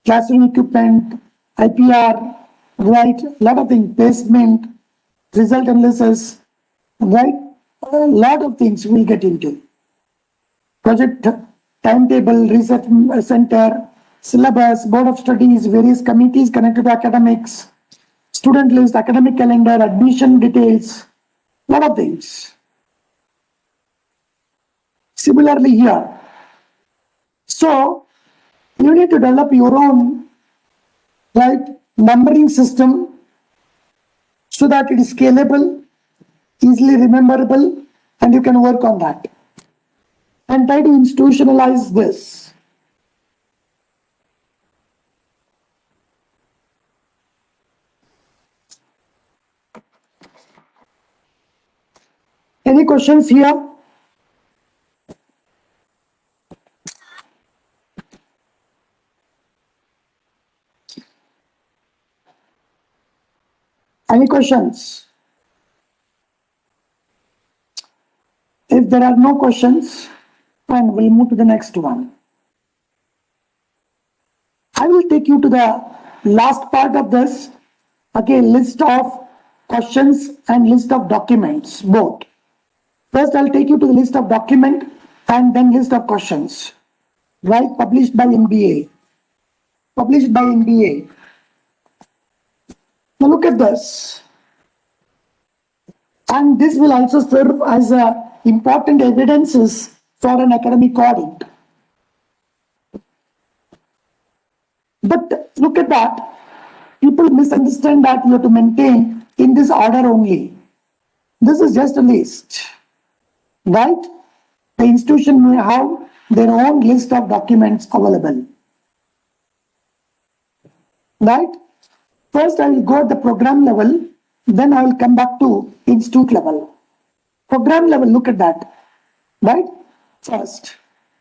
S1: classroom equipment, IPR, right? A lot of things, placement, result analysis, right? A lot of things we'll get into. Project timetable, research center, syllabus, board of studies, various committees connected to academics, student list, academic calendar, admission details, lot of things. Similarly here. So you need to develop your own numbering system so that it is scalable, easily rememberable, and you can work on that. And try to institutionalize this. Any questions here? Any questions? If there are no questions, then we'll move to the next one. I will take you to the last part of this. List of questions and list of documents, both. First, I'll take you to the list of document and then list of questions. Right? Published by NBA. Published by NBA. Now look at this. And this will also serve as important evidences for an academic audit. But look at that. People misunderstand that you have to maintain in this order only. This is just a list. Right? The institution may have their own list of documents available. Right? First, I will go at the program level, then I will come back to institute level. Program level, look at that. Right? First,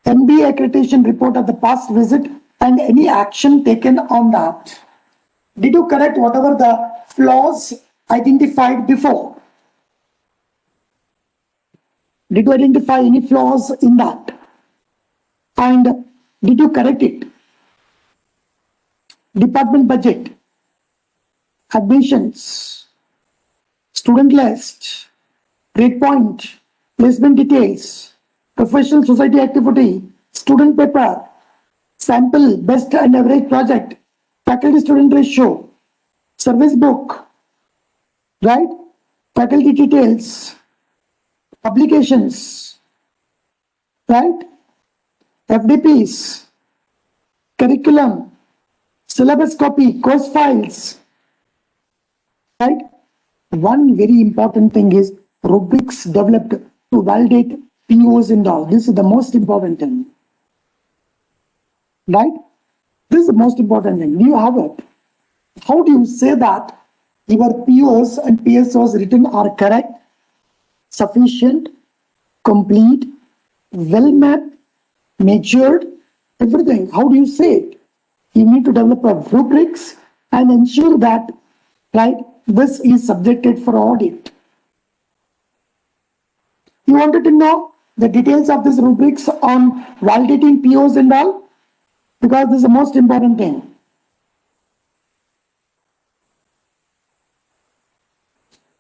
S1: MBA accreditation report of the past visit and any action taken on that. Did you correct whatever the flaws identified before? Did you identify any flaws in that? And did you correct it? Department budget, admissions, student list, grade point, placement details, professional society activity, student paper, sample, best and average project, faculty student ratio, service book, right? Faculty details, publications, right? FDPs, curriculum, syllabus copy, course files, right? One very important thing is rubrics developed to validate POs and all. This is the most important thing, right? This is the most important thing. Do you have it? How do you say that your POs and PSOs written are correct, sufficient, complete, well mapped, matured, everything? How do you say it? You need to develop a rubrics and ensure that, right, this is subjected for audit. You wanted to know the details of this rubrics on validating POs and all? Because this is the most important thing.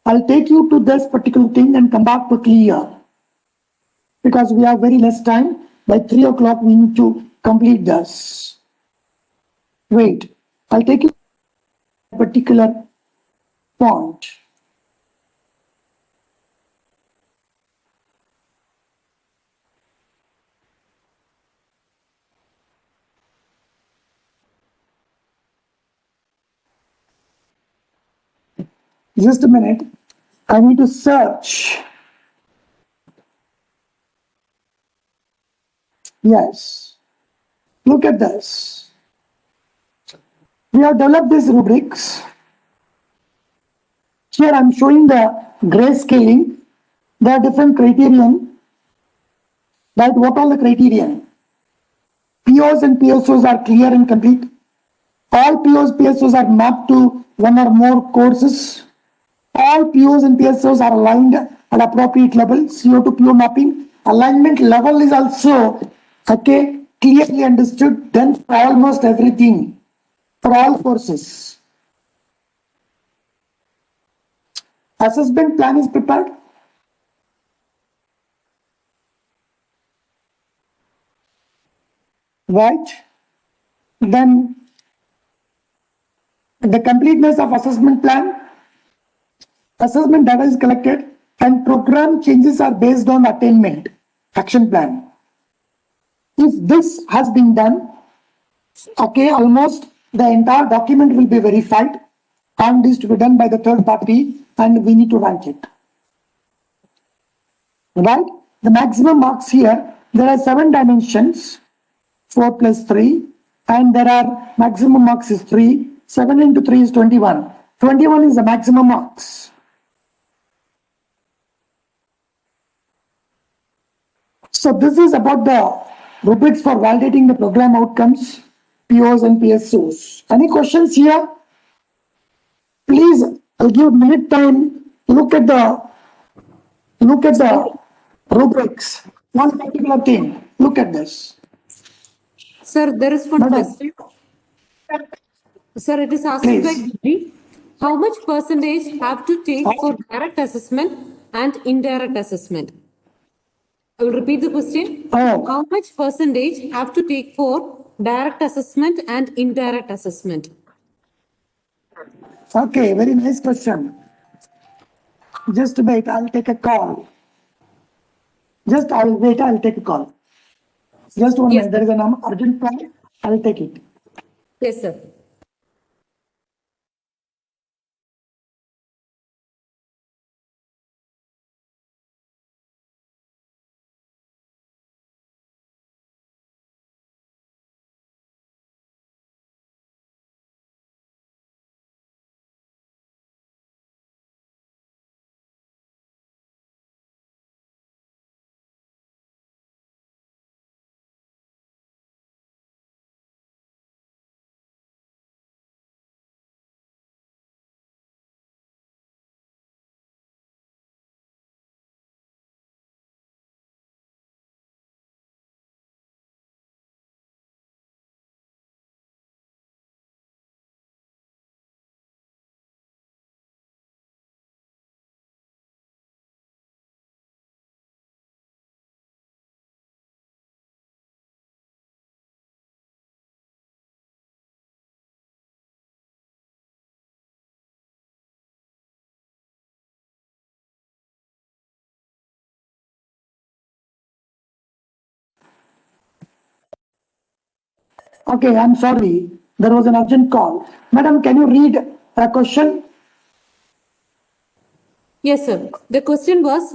S1: I'll take you to this particular thing and come back quickly here. Because we have very less time. By 3 o'clock, we need to complete this. Wait, I'll take you to a particular point. Just a minute. I need to search. Yes. Look at this. We have developed these rubrics. Here I'm showing the grayscaling. There are different criterion. Right? What are the criterion? POs and PSOs are clear and complete. All POs, PSOs are mapped to one or more courses. All POs and PSOs are aligned at appropriate level. CO to PO mapping. Alignment level is also clearly understood done for almost everything, for all courses. Assessment plan is prepared. Right? Then the completeness of assessment plan, assessment data is collected, and program changes are based on attainment action plan. If this has been done, almost the entire document will be verified and is to be done by the third party, and we need to rank it. Right? The maximum marks here, there are 7 dimensions, 4 plus 3, and there are maximum marks is 3, 7 into 3 is 21. 21 is the maximum marks. So this is about the rubrics for validating the program outcomes, POs and PSOs. Any questions here? Please, I'll give minute time. Look at the rubrics. One particular thing. Look at this.
S2: Sir, there is one
S1: Madam.
S2: question. Sir, it is asked by
S1: Please.
S2: Giri. How much percentage have to take for direct assessment and indirect assessment? I will repeat the question.
S1: Oh.
S2: How much percentage have to take for direct assessment and indirect assessment?
S1: Okay, very nice question. Just wait, I'll take a call. I'll take a call. Just 1
S2: Yes,
S1: minute, there is an urgent call. I'll take it.
S2: yes, sir.
S1: Okay, I'm sorry. There was an urgent call. Madam, can you read a question?
S2: Yes, sir. The question was,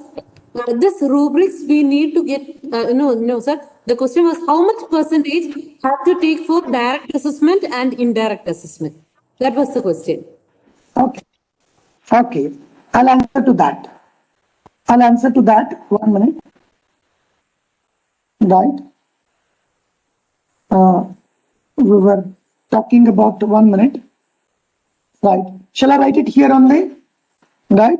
S2: this rubrics we need to get, no, sir. The question was how much percentage have to take for direct assessment and indirect assessment? That was the question.
S1: Okay. Okay. I'll answer to that. I'll answer to that. 1 minute. Right. We were talking about 1 minute. Right. Shall I write it here only? Right.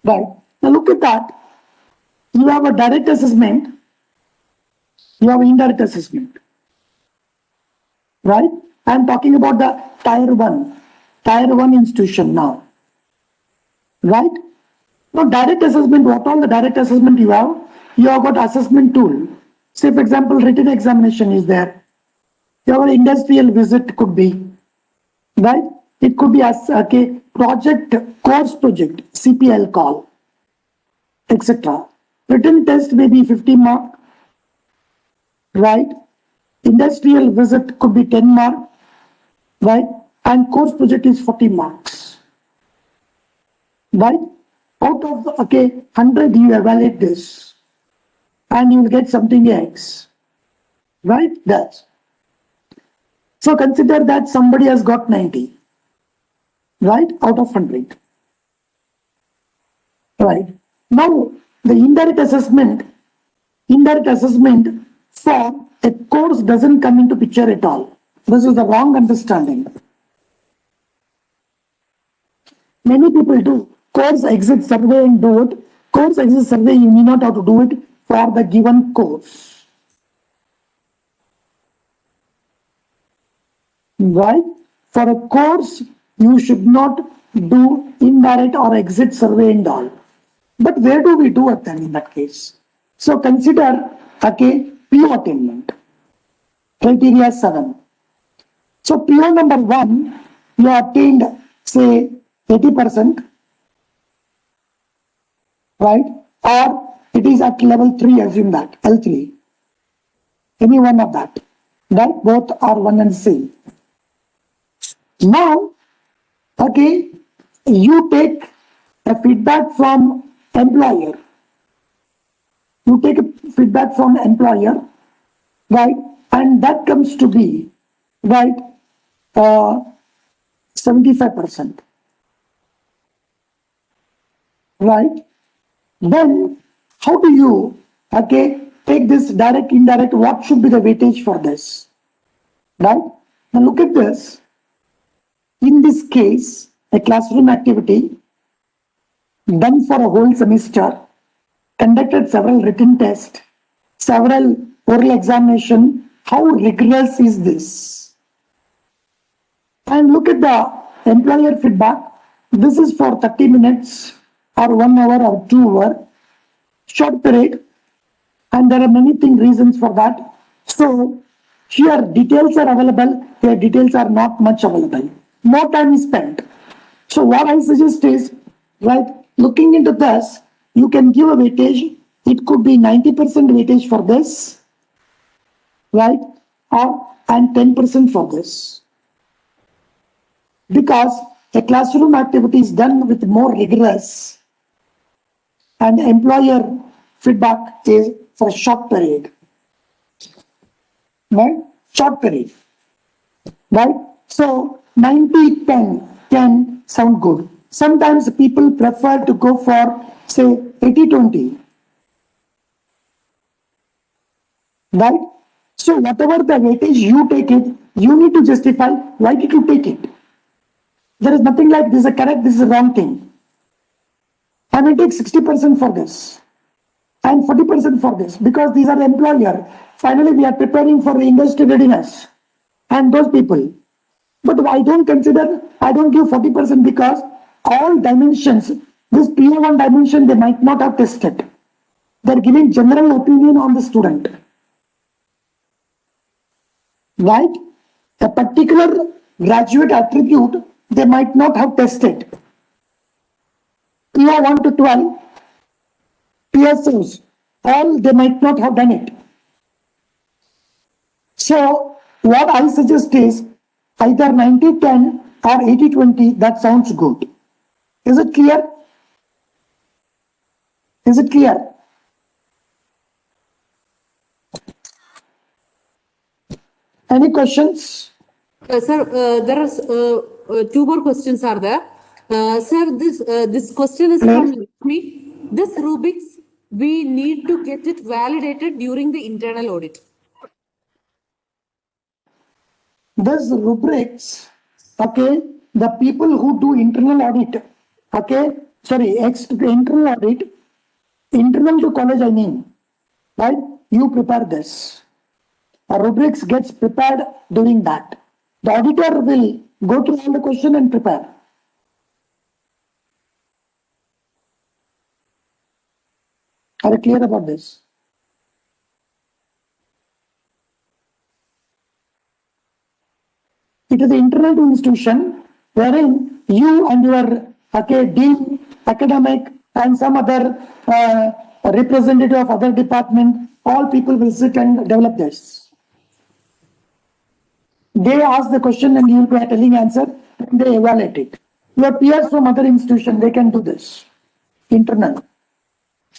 S1: Right. Now look at that. You have a direct assessment. You have indirect assessment. Right. I'm talking about the tier one institution now. Right. Now, direct assessment, what all the direct assessment you have got assessment tool. Say, for example, written examination is there. Your industrial visit could be, right? It could be as okay, course project, CPL call, etc. Written test may be 50 mark, right? Industrial visit could be 10 mark, right? And course project is 40 marks, right? Out of the, 100 you evaluate this and you will get something X, right? That's so consider that somebody has got 90, right? Out of 100, right? Now the indirect assessment for a course doesn't come into picture at all. This is the wrong understanding. Many people do course exit survey and do it. Course exit survey, you need not have to do it for the given course. Right? For a course, you should not do indirect or exit survey and all. But where do we do it then in that case? So consider, PO attainment. Criteria 7. So PO number 1, you attained, say, 80%, right? Or it is at level 3, assume that, L3. Any one of that, right? Both are one and same. Now, you take a feedback from employer. You take a feedback from employer, right? And that comes to be, right, 75%. Right? Then, how do you, take this direct, indirect, what should be the weightage for this? Right? Now look at this. In this case, a classroom activity done for a whole semester, conducted several written tests, several oral examination. How rigorous is this? And look at the employer feedback. This is for 30 minutes or 1 hour or 2 hour, short period. And there are many reasons for that. So here details are available, here details are not much available. More time is spent. So what I suggest is, right, looking into this, you can give a weightage. It could be 90% weightage for this, right, and 10% for this. Because a classroom activity is done with more rigorous and employer feedback is for a short period. Right? Short period. Right? So 90-10 can sound good. Sometimes people prefer to go for, say, 80-20. Right? So whatever the weightage you take it, you need to justify why did you take it. There is nothing like this is a correct, this is a wrong thing. I may take 60% for this and 40% for this because these are the employer. Finally, we are preparing for the industry readiness and those people. But I don't give 40% because all dimensions, this PO1 dimension, they might not have tested. They're giving general opinion on the student. Right? A particular graduate attribute, they might not have tested. PO1 to 12, PSOs, all they might not have done it. So what I suggest is either 90-10 or 80-20. That sounds good. Is it clear? Is it clear? Any questions?
S2: Sir, there are two more questions are there. Sir, this question is from me. This rubrics, we need to get it validated during the internal audit.
S1: This rubrics, okay, the people who do internal audit, okay, sorry, internal audit, internal to college, I mean, right? You prepare this. A rubrics gets prepared doing that. The auditor will go through all the question and prepare. Are you clear about this? It is internal to institution wherein you and your dean, academic, and some other representative of other department, all people will sit and develop this. They ask the question and you will be telling answer and they evaluate it. Your peers from other institution, they can do this. Internal.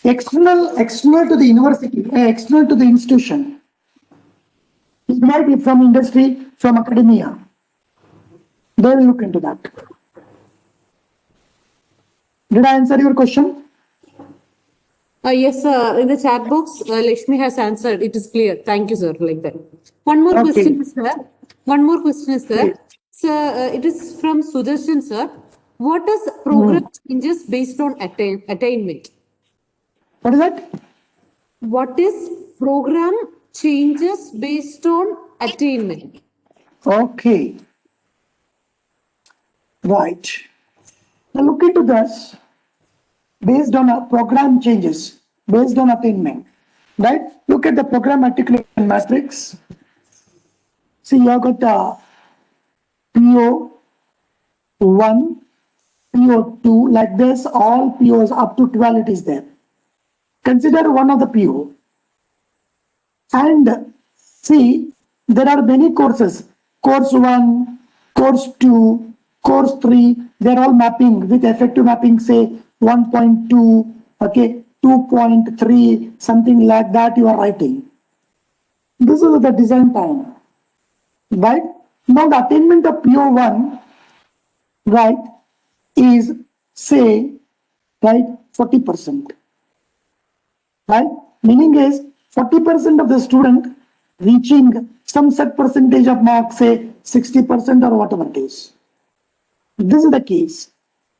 S1: External to the university, external to the institution. It might be from industry, from academia. They will look into that. Did I answer your question?
S2: Yes, sir. In the chat box, Lakshmi has answered. It is clear. Thank you, sir. Like that. One more question is there. One more question is there. Sir, it is from Sudarshan, sir. What is program changes based on attainment?
S1: What is that?
S2: What is program changes based on attainment?
S1: Okay. Right. Now look into this based on a program changes, based on attainment. Right? Look at the program articulation matrix. See, you have got PO1, PO2, like this, all POs up to 12 it is there. Consider one of the PO. And see, there are many courses. Course 1, course 2, course 3, they're all mapping with effective mapping, say 1.2, okay, 2.3, something like that you are writing. This is the design time, right? Now the attainment of PO1, right, is say, right, 40%, right? Meaning is 40% of the student reaching some set percentage of marks, say 60% or whatever it is. This is the case.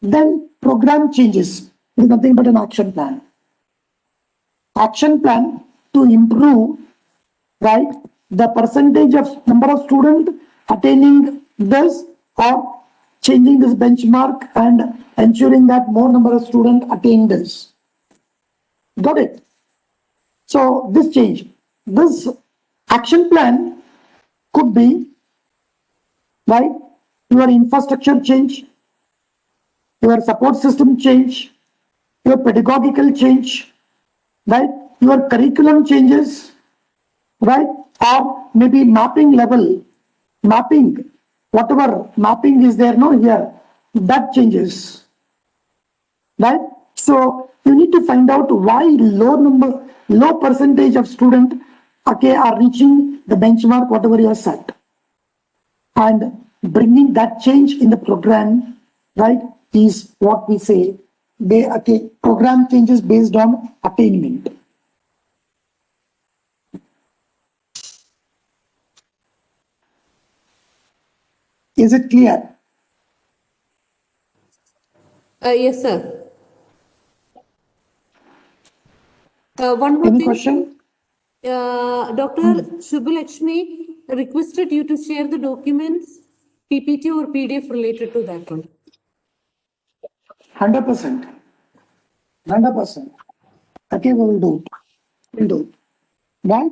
S1: Then program changes. It is nothing but an action plan. Action plan to improve, right, the percentage of number of students attaining this or changing this benchmark and ensuring that more number of students attain this. Got it? So this change, this action plan could be, right, your infrastructure change, your support system change, your pedagogical change, right, your curriculum changes, right, or maybe mapping level, mapping, whatever mapping is there, no, here, that changes, right? So you need to find out why low percentage of students, okay, are reaching the benchmark, whatever you have set. And bringing that change in the program, right, is what we say, okay, program changes based on attainment. Is it clear?
S2: Yes, sir. One more
S1: Any
S2: thing.
S1: question?
S2: Dr. Shubhalakshmi requested you to share the documents, PPT or PDF related to that one.
S1: 100%. 100%. Okay, we will do it. We'll do it. Right?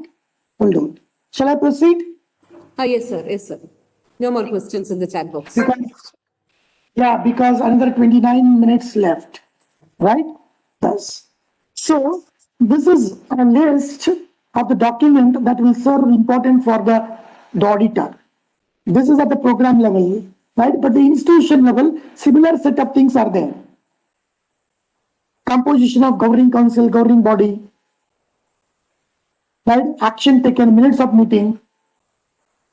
S1: We'll do it. Shall I proceed?
S2: Yes, sir. Yes, sir. No more questions in the chat box.
S1: Because another 29 minutes left. Right? Yes. So, this is a list of the document that will serve important for the the auditor. This is at the program level, right? But the institution level, similar set of things are there. Composition of governing council, governing body, right? Action taken, minutes of meeting,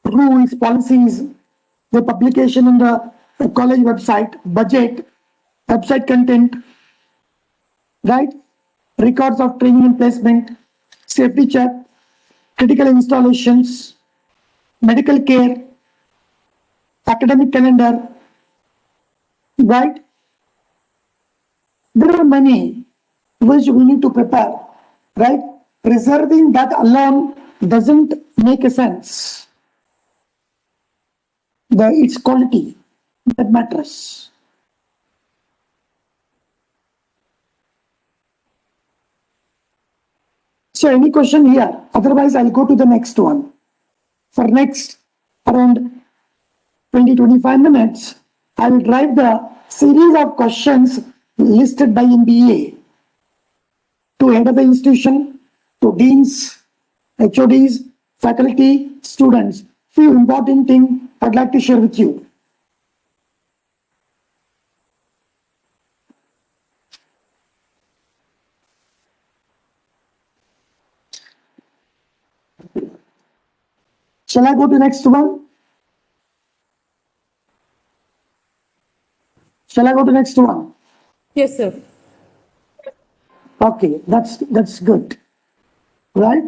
S1: rules, policies, the publication in the college website, budget, website content, right? Records of training and placement, safety check, critical installations, medical care, academic calendar, right? There are many which we need to prepare, right? Preserving that alone doesn't make a sense. Its quality that matters. So any question here? Otherwise, I'll go to the next one. For next around 20-25 minutes, I will drive the series of questions listed by MBA to head of the institution, to deans, HODs, faculty, students. Few important things I'd like to share with you. Shall I go to next one? Shall I go to next one?
S2: Yes, sir.
S1: Okay, that's good, right?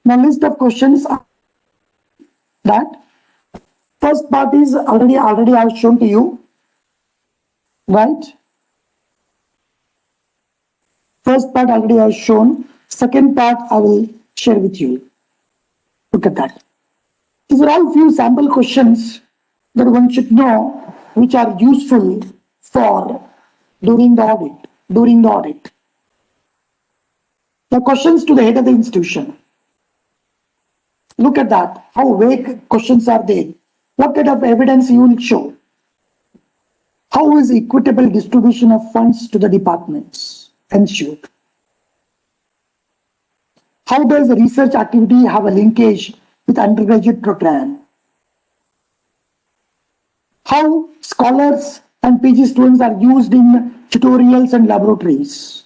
S1: Now list of questions are that first part is already I've shown to you, right? First part already I've shown. Second part I will share with you. Look at that. These are all few sample questions that one should know, which are useful for during the audit. The questions to the head of the institution. Look at that. How vague questions are there? What kind of evidence you will show? How is equitable distribution of funds to the departments ensured? How does research activity have a linkage with undergraduate program? How scholars and PG students are used in tutorials and laboratories?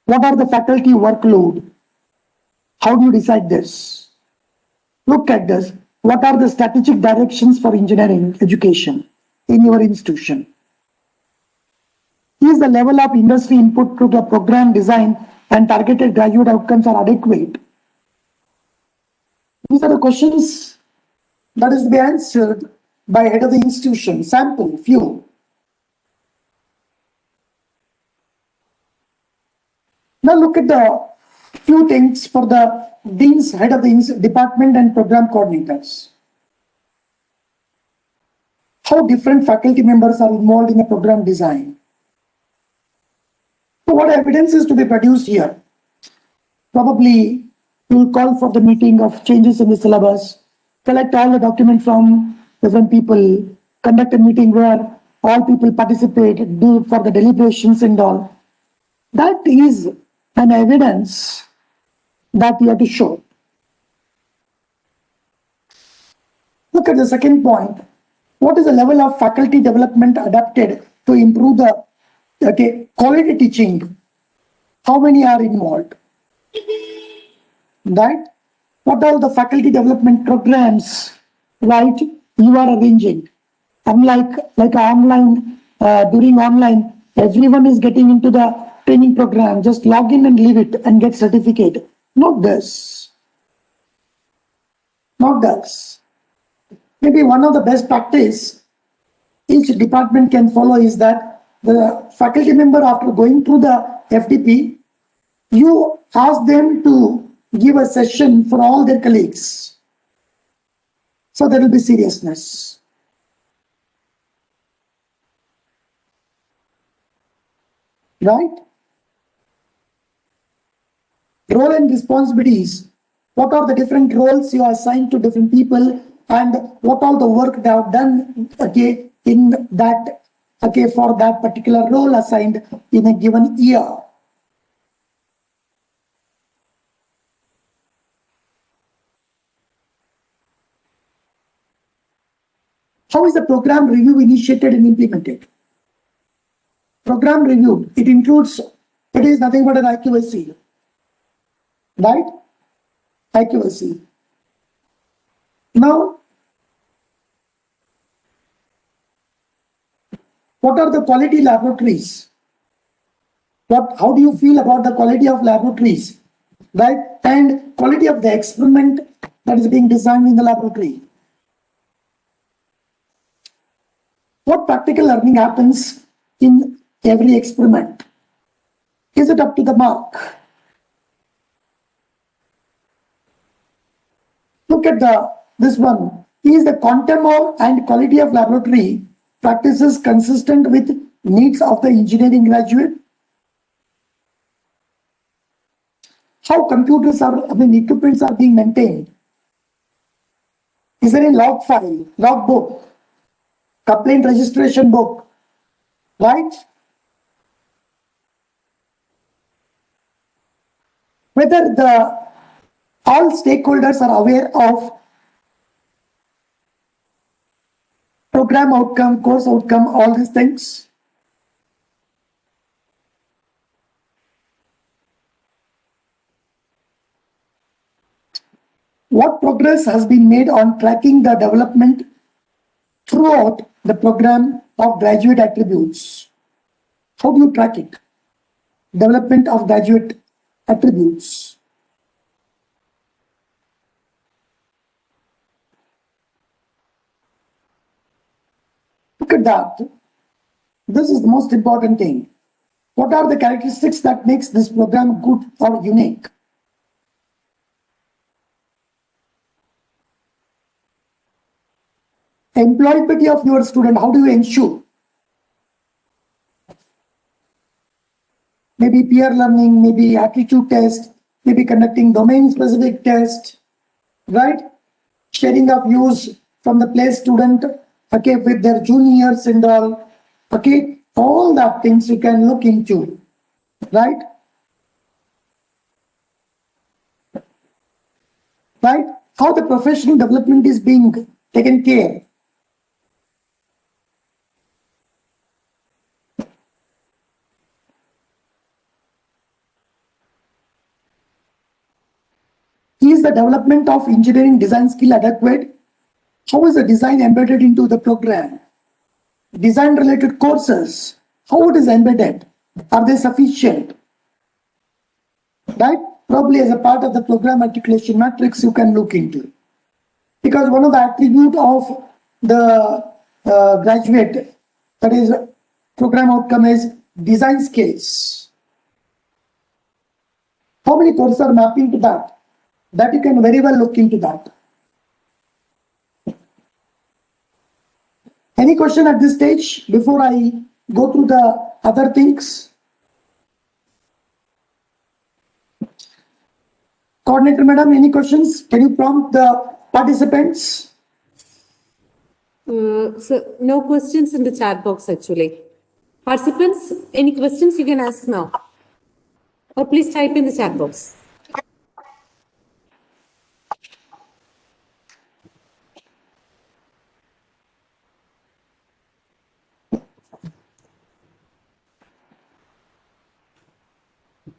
S1: What are the faculty workload? How do you decide this? Look at this. What are the strategic directions for engineering education in your institution? Is the level of industry input to the program design and targeted graduate outcomes are adequate? These are the questions that is to be answered by head of the institution. Sample, few. Now look at the few things for the deans, head of the department and program coordinators. How different faculty members are involved in a program design. So what evidence is to be produced here? Probably you will call for the meeting of changes in the syllabus, collect all the documents from different people, conduct a meeting where all people participate, do for the deliberations and all. That is an evidence that you have to show. Look at the second point. What is the level of faculty development adapted to improve the quality teaching? How many are involved? Right? What are the faculty development programs, right, you are arranging? Unlike online, during online, everyone is getting into the training program, just log in and leave it and get certificate. Not this. Not this. Maybe one of the best practice each department can follow is that the faculty member, after going through the FDP, you ask them to give a session for all their colleagues. So there will be seriousness. Right? Role and responsibilities. What are the different roles you assign to different people, and what all the work they have done in that for that particular role assigned in a given year. How is the program review initiated and implemented? Program review, it includes, it is nothing but an IQAC, right? IQAC. Now, what are the quality laboratories? How do you feel about the quality of laboratories, right? And quality of the experiment that is being designed in the laboratory. What practical learning happens in every experiment? Is it up to the mark? Look at this one. Is the quantum and quality of laboratory practices consistent with needs of the engineering graduate? How computers equipments are being maintained? Is there a log file, log book, complaint registration book, right? Whether all stakeholders are aware of program outcome, course outcome, all these things. What progress has been made on tracking the development throughout the program of graduate attributes? How do you track it? Development of graduate attributes. Look at that. This is the most important thing. What are the characteristics that makes this program good or unique? Employability of your student, how do you ensure? Maybe peer learning, maybe aptitude test, maybe conducting domain specific test, right? Sharing of views from the place student, okay, with their juniors and all, okay, all that things you can look into, right? Right? How the professional development is being taken care. Is the development of engineering design skill adequate? How is the design embedded into the program? Design related courses, how it is embedded? Are they sufficient? Right? Probably as a part of the program articulation matrix you can look into. Because one of the attributes of the graduate, that is program outcome, is design skills. How many courses are mapping to that? That you can very well look into that. Any question at this stage before I go through the other things? Coordinator madam, any questions? Can you prompt the participants?
S2: So no questions in the chat box actually. Participants, any questions you can ask now? Or please type in the chat box.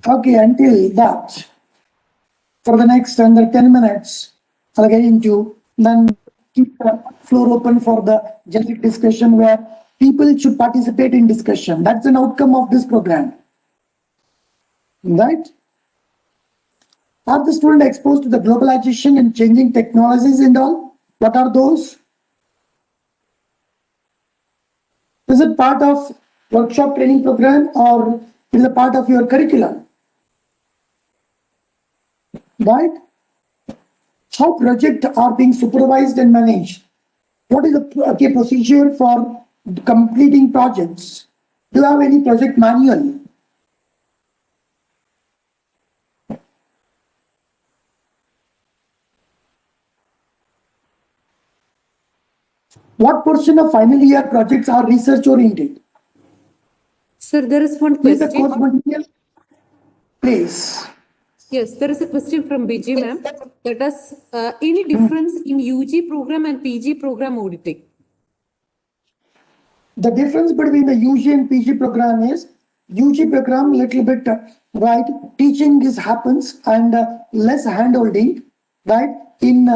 S1: Okay, until that, for the next under 10 minutes, I'll get into, then keep the floor open for the generic discussion where people should participate in discussion. That's an outcome of this program. Right? Are the students exposed to the globalization and changing technologies and all? What are those? Is it part of workshop training program or is it part of your curriculum? Right? How projects are being supervised and managed? What is the procedure for completing projects? Do you have any project manual? What portion of final year projects are research oriented?
S2: Sir, there is one
S1: Is the
S2: question.
S1: course material? Please.
S2: Yes, there is a question from BG ma'am. That is any difference in UG program and PG program auditing?
S1: The difference between the UG and PG program is UG program little bit right teaching is happens and less hand holding, right. In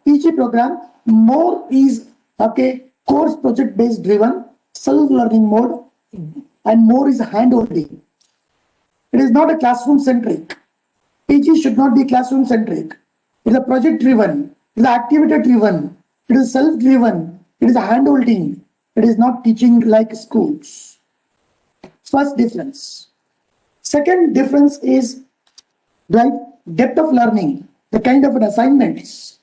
S1: PG program more is okay course project based driven self learning mode and more is hand holding. It is not a classroom centric. PG should not be classroom centric. It is a project driven, it is activity driven, it is self driven, it is hand holding, it is not teaching like schools. First difference. Second difference is right depth of learning, the kind of an assignments,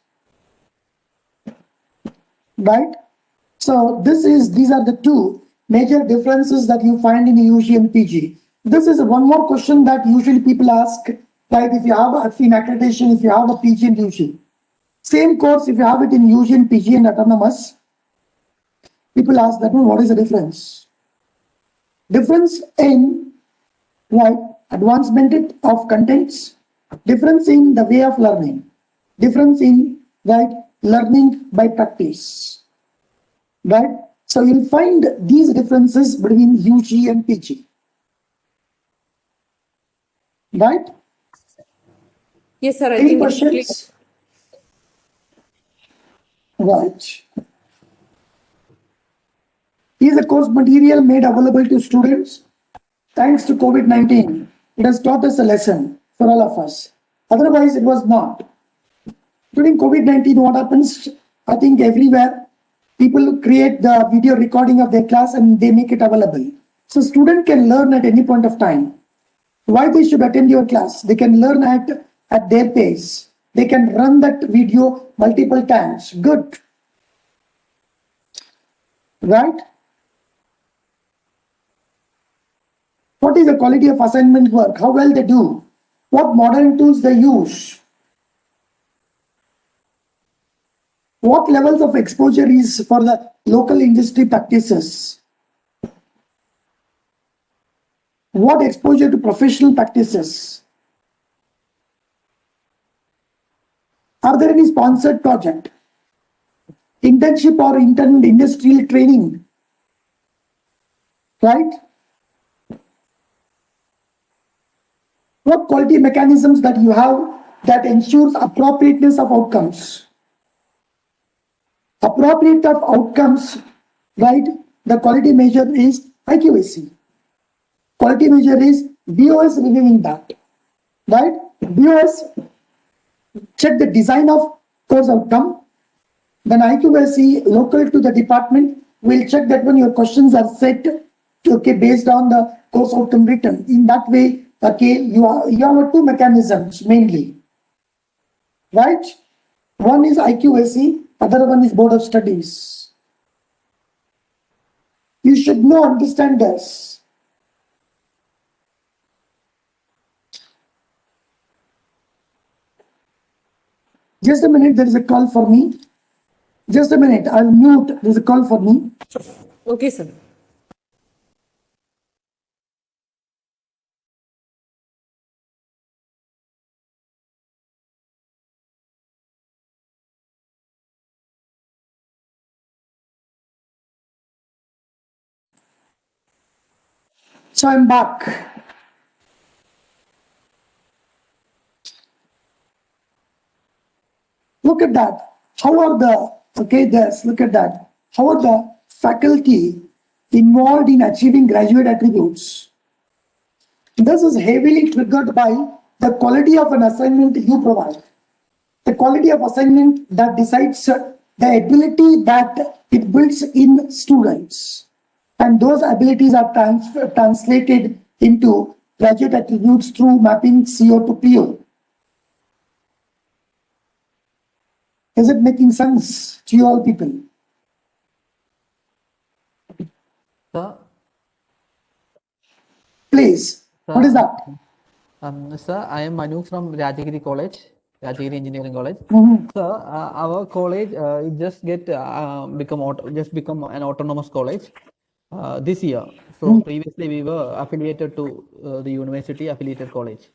S1: right? So these are the two major differences that you find in UG and PG. This is one more question that usually people ask, right? If you have in accreditation, if you have a PG and UG, same course, if you have it in UG and PG and autonomous, people ask that what is the difference? Difference in right advancement of contents, difference in the way of learning, difference in right learning by practice. Right? So you'll find these differences between UG and PG. Right?
S2: Yes, sir. I
S1: Any
S2: think it's clear.
S1: questions? Right. Is the course material made available to students? Thanks to COVID-19, it has taught us a lesson for all of us. Otherwise, it was not. During COVID-19, what happens? I think everywhere people create the video recording of their class and they make it available. So student can learn at any point of time. Why they should attend your class? They can learn at their pace. They can run that video multiple times. Good. Right? What is the quality of assignment work? How well they do? What modern tools they use? What levels of exposure is for the local industry practices? What exposure to professional practices? Are there any sponsored project? Internship or industrial training? Right? What quality mechanisms that you have that ensures appropriateness of outcomes? Appropriate of outcomes, right? The quality measure is IQAC. Quality measure is BOS reviewing that, right? BOS check the design of course outcome. Then IQAC local to the department will check that when your questions are set, okay, based on the course outcome written. In that way, okay, you have two mechanisms mainly, right? One is IQAC, other one is Board of Studies. You should know, understand this. Just a minute, there is a call for me. Just a minute, I'll mute. There's a call for me.
S2: Okay, sir.
S1: So I'm back. Look at that. How are the, okay, this, look at that. How are the faculty involved in achieving graduate attributes? This is heavily triggered by the quality of an assignment you provide. The quality of assignment that decides the ability that it builds in students. And those abilities are translated into graduate attributes through mapping CO to PO. Is it making sense to you all people?
S3: Sir,
S1: Please, what is that?
S3: sir, I am Manu from Rajagiri College, Rajagiri Engineering College.
S1: Mhm.
S3: Sir, our college it just become an autonomous college this year. So previously we were affiliated to the university affiliated college.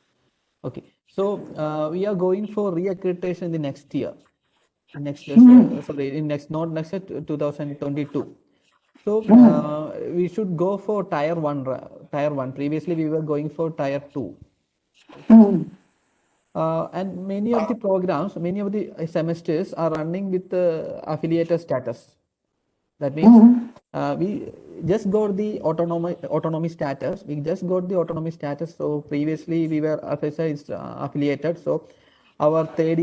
S3: Okay, so we are going for reaccreditation in the next year. next year, sorry, in next, not next year, 2022. So we should go for tier one. Tier one. Previously, we were going for tier two. And many of the programs, many of the semesters are running with the affiliated status. That means we just got the autonomy status. We just got the autonomy status. So previously we were, as I said, affiliated. So our third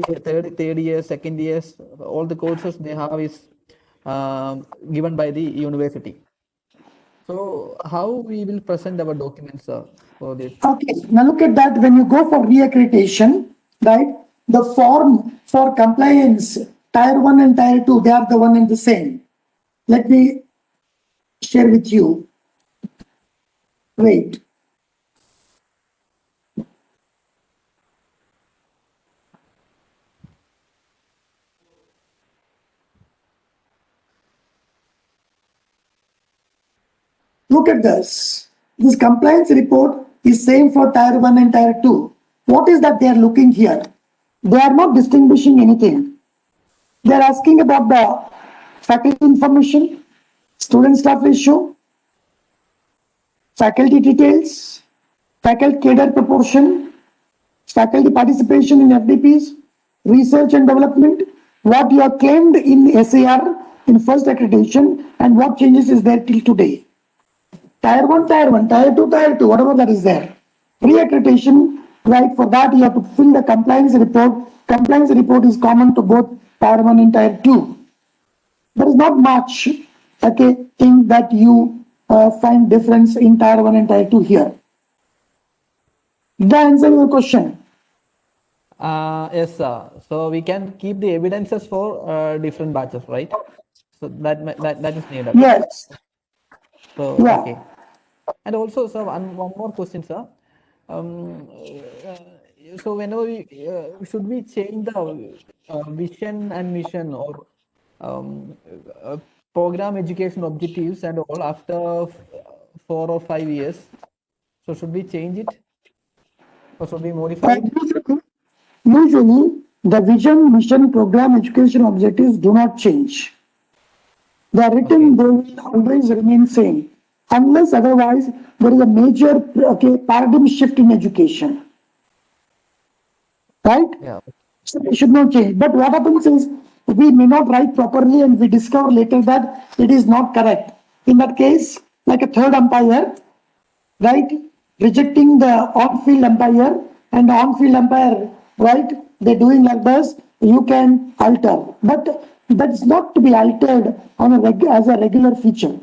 S3: year, second years, all the courses they have is given by the university. So how we will present our documents for this?
S1: Okay, now look at that. When you go for reaccreditation, right, the form for compliance, tier 1 and tier 2, they are the one and the same. Let me share with you. Wait. Look at this. This compliance report is same for tier 1 and tier 2. What is that they are looking here? They are not distinguishing anything. They are asking about the faculty information, student staff ratio, faculty details, faculty cadre proportion, faculty participation in FDPs, research and development, what you have claimed in SAR in first accreditation, and what changes is there till today. Tier 1, tier 2, whatever that is there. Pre-accreditation, right, for that you have to fill the compliance report. Compliance report is common to both tier 1 and tier 2. There is not much, okay, thing that you find difference in tier 1 and tier 2 here. Did I answer your question?
S3: Yes, sir. So we can keep the evidences for different batches, right? So that is needed.
S1: Yes.
S3: So
S1: Yeah.
S3: okay. And also, sir, one more question, sir. So whenever we should we change the vision and mission or program education objectives and all after 4 or 5 years? So should we change it or should we modify it?
S1: Usually, the vision, mission, program, education objectives do not change. They are written, they will always remain same. Unless otherwise, there is a major paradigm shift in education. Right?
S3: Yeah.
S1: So they should not change. But what happens is, we may not write properly and we discover later that it is not correct. In that case, like a third umpire, right, rejecting the on-field umpire, and the on-field umpire, right, they're doing like this, you can alter. But that's not to be altered on as a regular feature.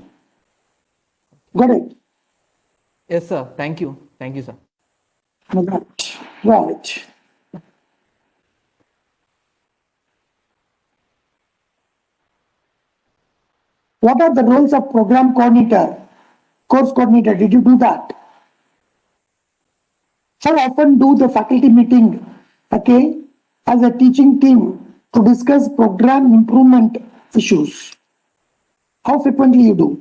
S1: Got it?
S3: Yes, sir. Thank you. Thank you, sir.
S1: Right. Right. What are the roles of program coordinator, course coordinator? Did you do that? How often do the faculty meeting, okay, as a teaching team to discuss program improvement issues? How frequently you do?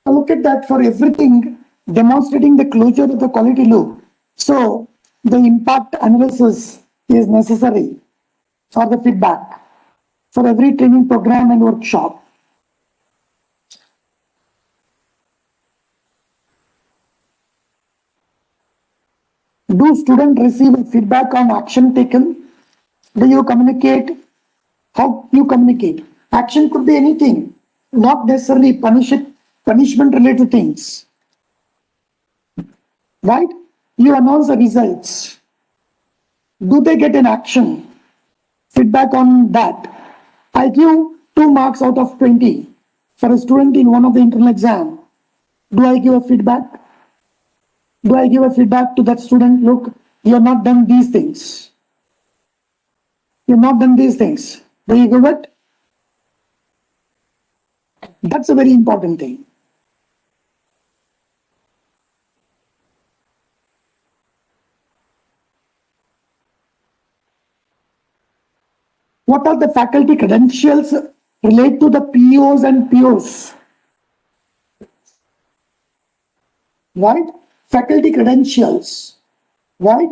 S1: Look at that for everything, demonstrating the closure of the quality loop. So the impact analysis is necessary for the feedback for every training program and workshop. Do students receive feedback on action taken? Do you communicate? How you communicate? Action could be anything, not necessarily punishment related things. Right? You announce the results. Do they get an action? Feedback on that. I give 2 marks out of 20 for a student in one of the internal exam. Do I give a feedback? Do I give a feedback to that student? Look, you have not done these things. You have not done these things. Do you give it? That's a very important thing. What are the faculty credentials relate to the POs and POs? Right? Faculty credentials. right?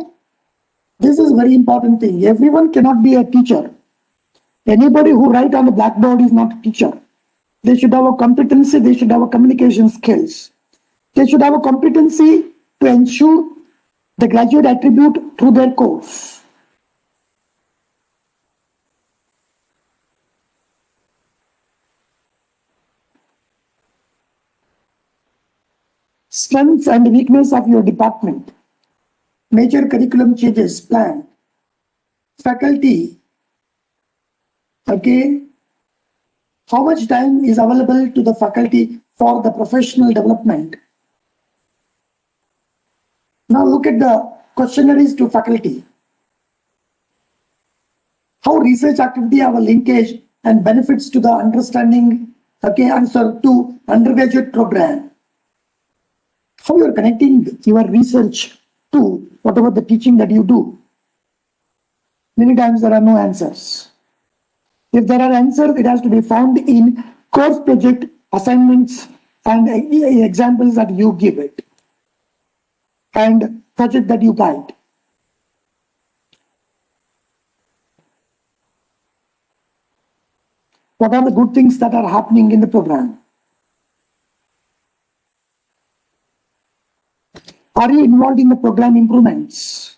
S1: This is very important thing. Everyone cannot be a teacher. Anybody who write on the blackboard is not a teacher. They should have a competency, they should have a communication skills. They should have a competency to ensure the graduate attribute through their course. Strengths and weakness of your department. Major curriculum changes planned. Faculty. Okay. How much time is available to the faculty for the professional development? Now look at the questionnaires to faculty. How research activity have a linkage and benefits to the understanding, okay, answer to undergraduate program. How you are connecting your research to whatever the teaching that you do. Many times there are no answers. If there are answers, it has to be found in course project assignments and examples that you give it and project that you guide. What are the good things that are happening in the program? Are you involved in the program improvements?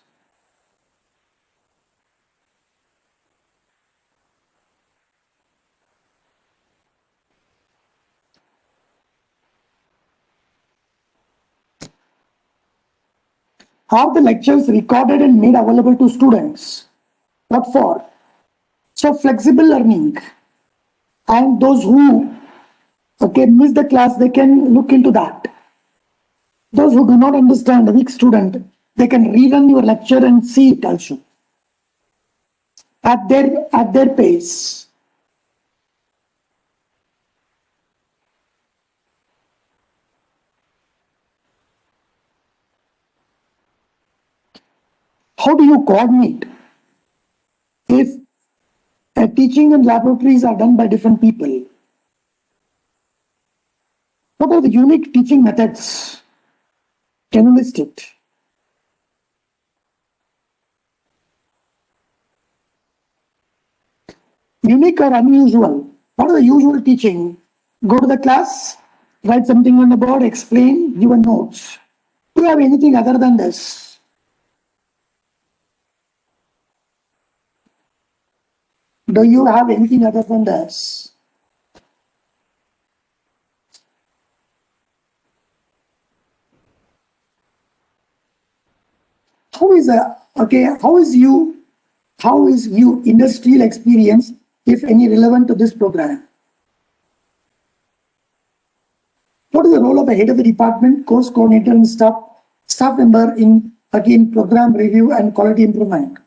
S1: Are the lectures recorded and made available to students? What for? So flexible learning. And those who miss the class, they can look into that. Those who do not understand, a weak student, they can rerun your lecture and see it also at their pace. How do you coordinate if teaching and laboratories are done by different people? What are the unique teaching methods? Can you list it? Unique or unusual? What are the usual teaching? Go to the class, write something on the board, explain, give a notes. Do you have anything other than this? Do you have anything other than this? How is you industrial experience, if any, relevant to this program? What is the role of a head of the department, course coordinator, and staff member in program review and quality improvement?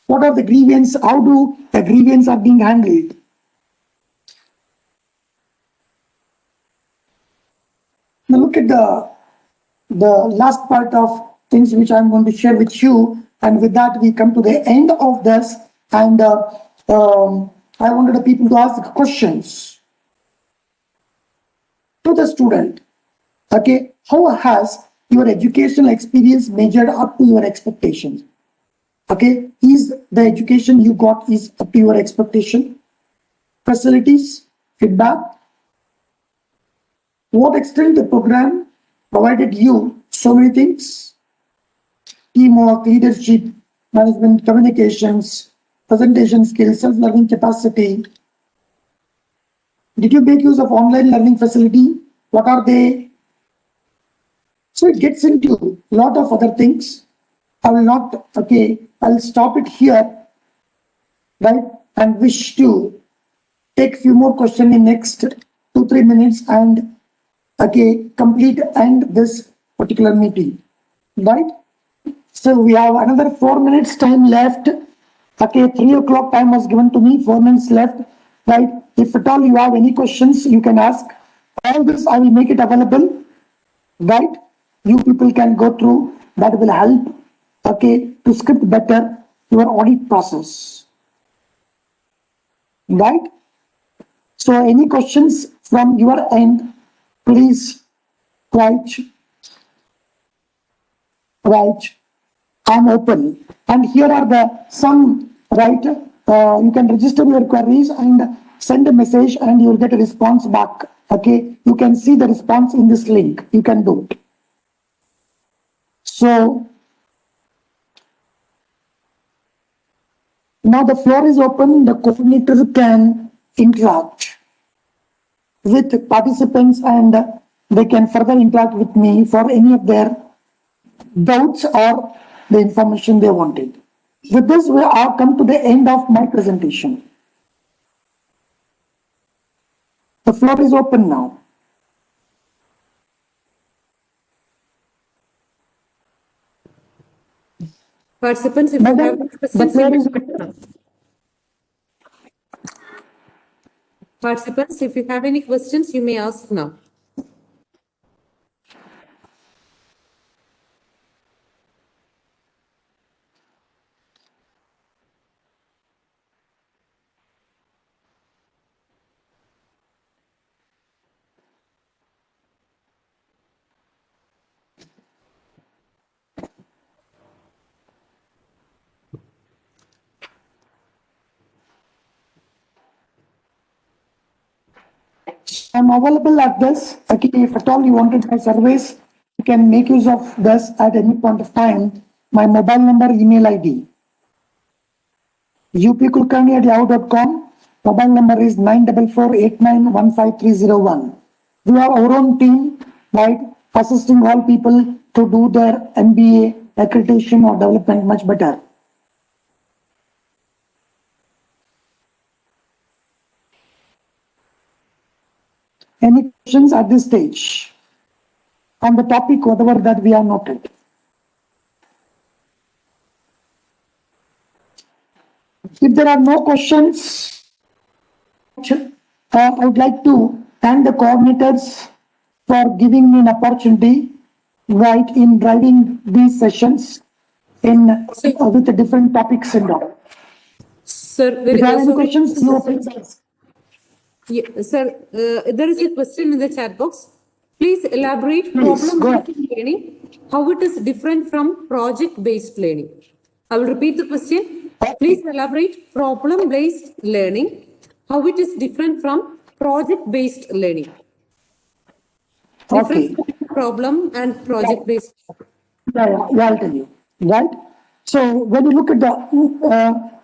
S1: What are the grievance? How do the grievance are being handled? Now look at the last part of things which I'm going to share with you, and with that we come to the end of this. And I wanted the people to ask questions to the student. Okay, how has your educational experience measured up to your expectations? Okay, is the education you got is up to your expectation? Facilities, feedback. What extent the program provided you so many things? Teamwork, leadership, management, communications, presentation skills, self-learning capacity. Did you make use of online learning facility? What are they? So it gets into a lot of other things. I will not, I'll stop it here, right? And wish to take few more questions in next 2-3 minutes and complete end this particular meeting, right? So we have another 4 minutes time left. 3 o'clock time was given to me, 4 minutes left, right? If at all you have any questions, you can ask. All this I will make it available, right? You people can go through, that will help, to script better your audit process, right? So any questions from your end, please right, right, I'm open. And here are the some, right, you can register your queries and send a message and you'll get a response back. Okay, you can see the response in this link. You can do it. So now the floor is open. The coordinator can interact with participants and they can further interact with me for any of their doubts or the information they wanted. With this, we have come to the end of my presentation. The floor is open now.
S2: Participants, if you have
S1: Madam,
S2: any
S1: the
S2: questions,
S1: floor
S2: you may
S1: is
S2: ask now. Participants, if you have any questions, you may ask now.
S1: I'm available at this. Okay, if at all you wanted my service, you can make use of this at any point of time. My mobile number, email ID, upkulkarni@yahoo.com. Mobile number is 944891530. We have our own team, right, assisting all people to do their MBA accreditation or development much better. Any questions at this stage on the topic, whatever that we have noted? If there are no questions, I would like to thank the coordinators for giving me an opportunity, right, in driving these sessions in with the different topics and all.
S2: Sir,
S1: If you have any
S2: sorry.
S1: questions, you please ask.
S2: Yeah, sir, there is a question in the chat box. Please elaborate
S1: Please, go ahead.
S2: problem-based learning, how it is different from project-based learning. I will repeat the question. Please elaborate problem-based learning, how it is different from project-based learning. Difference
S1: Okay.
S2: between problem and project-based.
S1: I'll tell you, right? So when you look at the,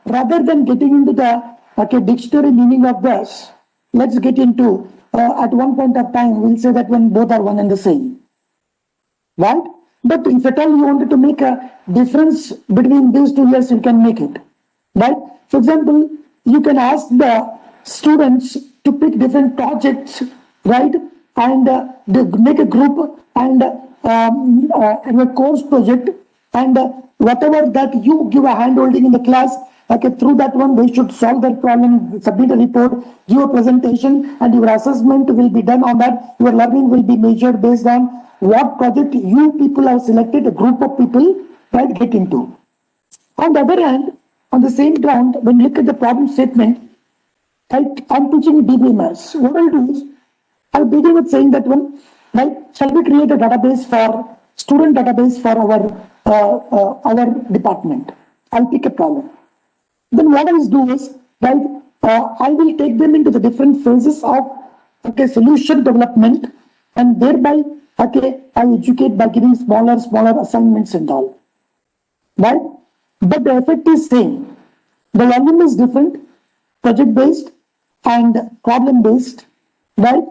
S1: rather than getting into the okay, dictionary meaning of this, let's get into, at one point of time, we'll say that when both are one and the same, right? But if at all you wanted to make a difference between these two years, you can make it, right? For example, you can ask the students to pick different projects, right? And they make a group and a course project and whatever that you give a hand holding in the class, okay, through that one, they should solve their problem, submit a report, give a presentation, and your assessment will be done on that. Your learning will be measured based on what project you people have selected, a group of people, right, get into. On the other hand, on the same ground, when you look at the problem statement, I'm teaching DBMS. What I'll do is, I'll begin with saying that one, right, shall we create a database for, student database for our department? I'll pick a problem. Then what I will do is, right, I will take them into the different phases of, okay, solution development, and thereby, okay, I educate by giving smaller assignments and all, right? But the effect is same. The volume is different, project based and problem based, right?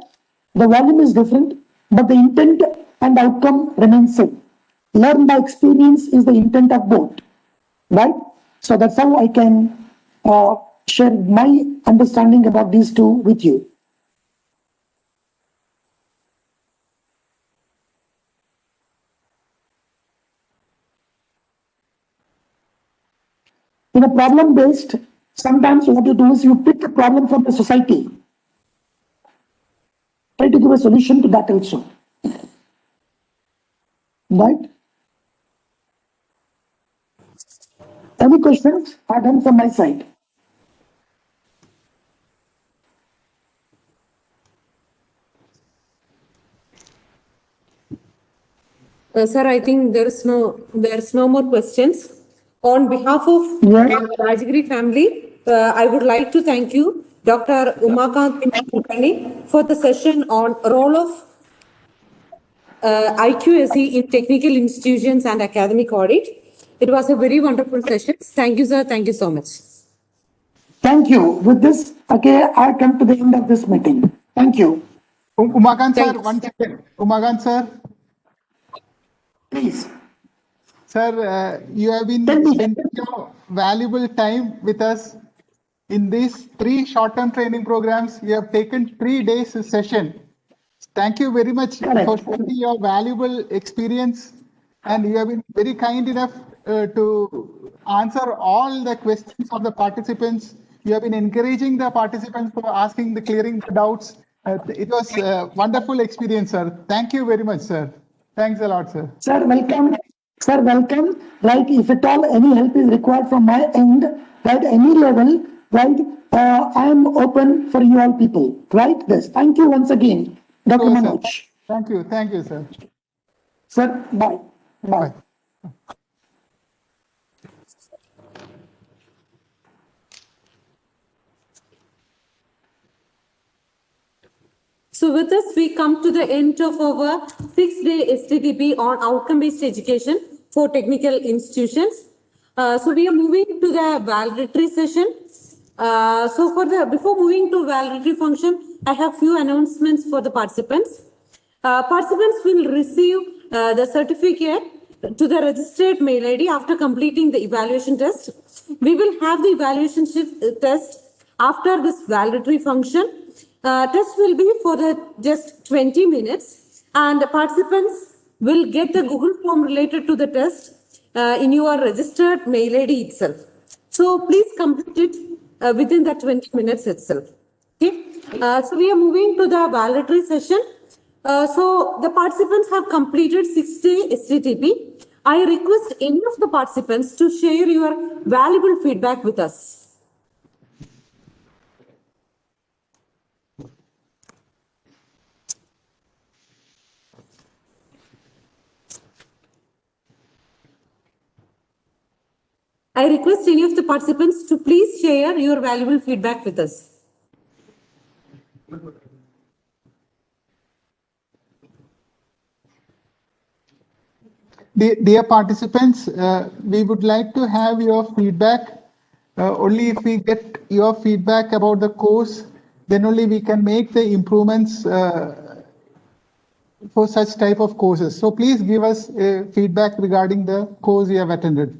S1: The volume is different, but the intent and outcome remains same. Learn by experience is the intent of both, right? So that's how I can share my understanding about these two with you. In a problem based, sometimes what you do is you pick a problem from the society, try to give a solution to that also, right? Any questions are done from my side.
S2: Sir, I think there's no more questions. On behalf of
S1: Yes.
S2: Rajgiri family, I would like to thank you, Dr. Umakant Kulkarni, for the session on role of IQSE in technical institutions and academic audit. It was a very wonderful session. Thank you, sir. Thank you so much.
S1: Thank you. With this, okay, I come to the end of this meeting. Thank you.
S5: Umakant sir,
S2: Thanks.
S5: 1 second. Umakant sir,
S1: Please.
S5: sir, you have been
S1: Tell me.
S5: spending your valuable time with us in these 3 short-term training programs. You have taken 3 days session. Thank you very much
S1: Correct.
S5: for sharing your valuable experience, and you have been very kind enough to answer all the questions of the participants. You have been encouraging the participants for asking clearing the doubts. It was a wonderful experience, sir. Thank you very much, sir. Thanks a lot, sir.
S1: Sir, welcome. Sir, welcome. Right, if at all any help is required from my end, right, any level, right, I am open for you all people. Right, this. Thank you once again, Dr.
S5: Sure, sir.
S1: Manoj.
S5: Thank you, sir.
S1: Sir, bye. Bye.
S5: Bye.
S2: So with this, we come to the end of our 6-day STTP on outcome-based education for technical institutions. So we are moving to the validatory session. Before moving to validatory function, I have few announcements for the participants. Participants will receive the certificate to the registered mail ID after completing the evaluation test. We will have the evaluation test after this validatory function. Test will be for just 20 minutes, and the participants will get the Google form related to the test in your registered mail ID itself. So please complete it within the 20 minutes itself. Okay. So we are moving to the validatory session. So the participants have completed 6-day STTP. I request any of the participants to share your valuable feedback with us. I request any of the participants to please share your valuable feedback with us.
S5: Dear participants, we would like to have your feedback. Only if we get your feedback about the course, then only we can make the improvements for such type of courses. So please give us feedback regarding the course you have attended.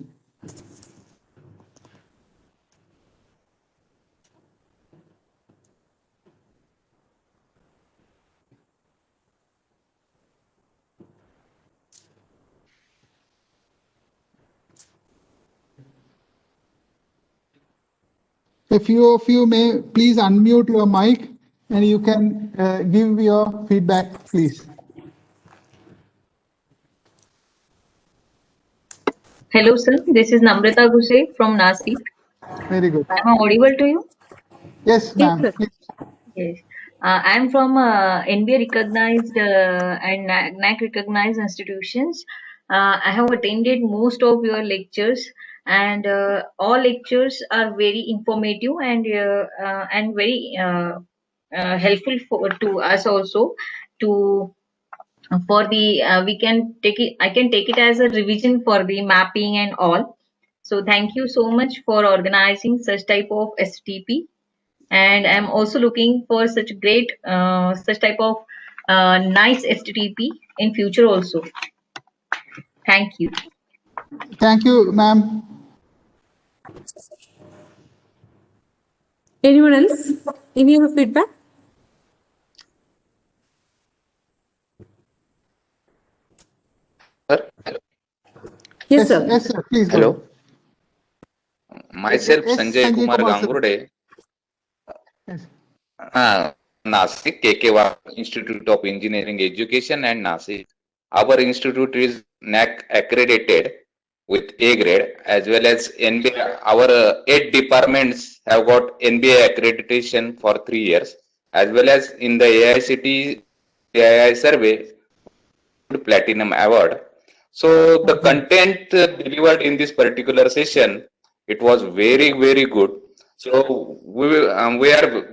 S5: A few of you may please unmute your mic and you can give your feedback, please.
S6: Hello, sir. This is Namrata Guse from Nasik.
S5: Very good.
S6: Am I audible to you?
S5: Yes,
S2: Yes,
S5: ma'am.
S2: sir.
S5: Please.
S6: Yes. I am from NBA recognized and NAC recognized institutions. I have attended most of your lectures, and all lectures are very informative and very helpful to us also to for the we can take it. I can take it as a revision for the mapping and all. So thank you so much for organizing such type of STP, and I'm also looking for such great such type of nice STP in future also. Thank you.
S5: Thank you, ma'am.
S2: Anyone else? Any other feedback?
S4: Sir,
S2: Yes, sir.
S5: Yes, sir. Please go
S4: hello.
S5: ahead.
S4: Myself,
S5: Yes,
S4: Sanjay Kumar
S5: sir.
S4: Gangurde,
S5: Yes.
S4: Nasik, KKY Institute of Engineering Education and Nasik. Our institute is NAC accredited with A grade, as well as NBA. Our 8 departments have got NBA accreditation for 3 years, as well as in the AICTE AI survey, Platinum Award. So the content delivered in this particular session, it was very, very good. So we are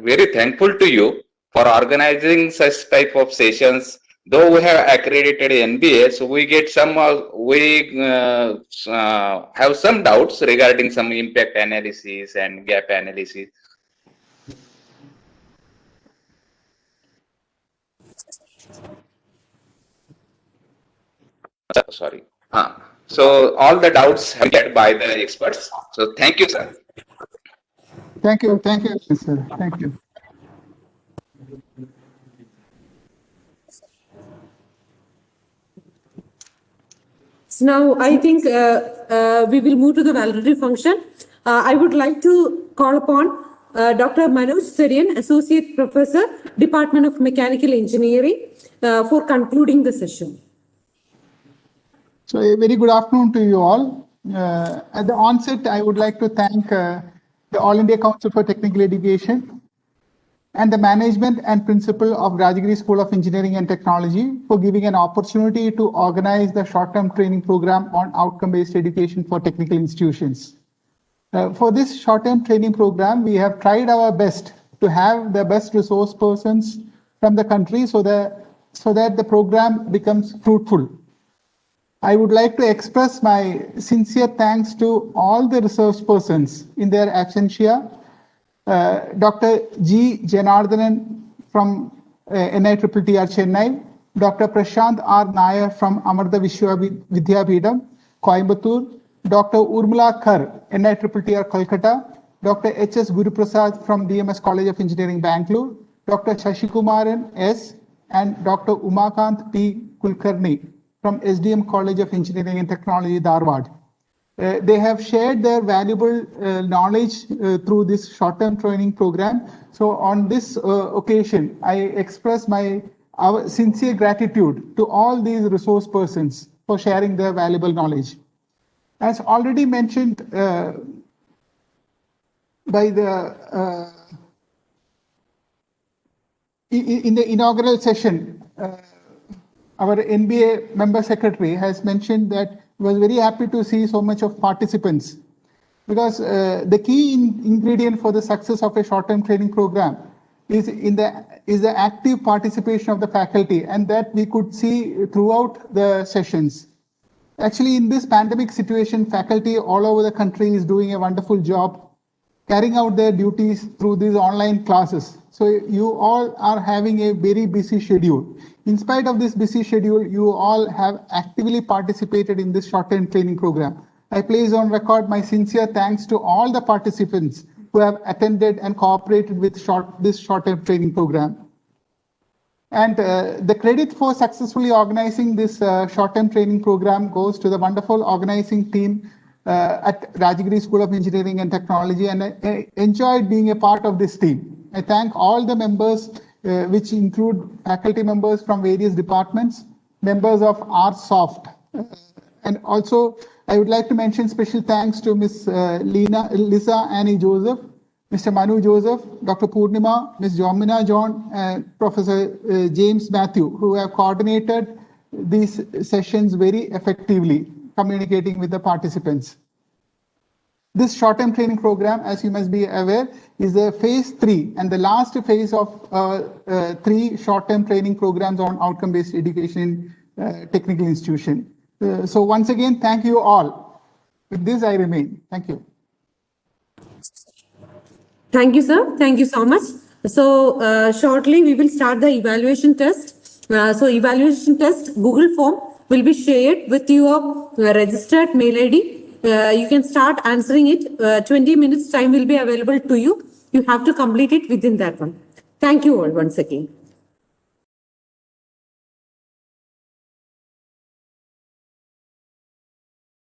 S4: very thankful to you for organizing such type of sessions. Though we have accredited NBA, so we get some, have some doubts regarding some impact analysis and gap analysis. Sorry. So all the doubts have been by the experts. So thank you, sir.
S5: Thank you, sir. Thank you.
S2: So now I think we will move to the validatory function. I would like to call upon Dr. Manoj Serian, Associate Professor, Department of Mechanical Engineering, for concluding the session.
S5: So a very good afternoon to you all. At the onset, I would like to thank the All India Council for Technical Education and the management and principal of Rajagiri School of Engineering and Technology for giving an opportunity to organize the short-term training program on outcome-based education for technical institutions. For this short-term training program, we have tried our best to have the best resource persons from the country so that the program becomes fruitful. I would like to express my sincere thanks to all the resource persons in their absentia. Dr. G. Janardhanan from NITTR Chennai, Dr. Prashant R. Nair from Amartya Vidyabhidam, Coimbatore, Dr. Urmila Kar, NITTR Kolkata, Dr. H.S. Guruprasad from DMS College of Engineering, Bangalore, Dr. Shashikumaran S. and Dr. Umakant P. Kulkarni from SDM College of Engineering and Technology, Dharwad. They have shared their valuable knowledge through this short-term training program. So on this occasion, I express our sincere gratitude to all these resource persons for sharing their valuable knowledge. As already mentioned by the in the inaugural session, our NBA member secretary has mentioned that he was very happy to see so much of participants, because the key ingredient for the success of a short-term training program is the active participation of the faculty, and that we could see throughout the sessions. Actually, in this pandemic situation, faculty all over the country is doing a wonderful job carrying out their duties through these online classes. So you all are having a very busy schedule. In spite of this busy schedule, you all have actively participated in this short-term training program. I place on record my sincere thanks to all the participants who have attended and cooperated with this short-term training program. And the credit for successfully organizing this short-term training program goes to the wonderful organizing team at Rajagiri School of Engineering and Technology, and I enjoyed being a part of this team. I thank all the members, which include faculty members from various departments, members of RSoft, and also I would like to mention special thanks to Ms. Lisa Annie Joseph, Mr. Manu Joseph, Dr. Purnima, Ms. Jomina John, and Professor James Matthew, who have coordinated these sessions very effectively, communicating with the participants. This short-term training program, as you must be aware, is the phase 3 and the last phase of 3 short-term training programs on outcome-based education in technical institution. So once again, thank you all. With this, I remain. Thank you.
S2: Thank you, sir. Thank you so much. So shortly, we will start the evaluation test. So evaluation test Google form will be shared with your registered mail ID. You can start answering it. 20 minutes time will be available to you. You have to complete it within that one. Thank you all once again.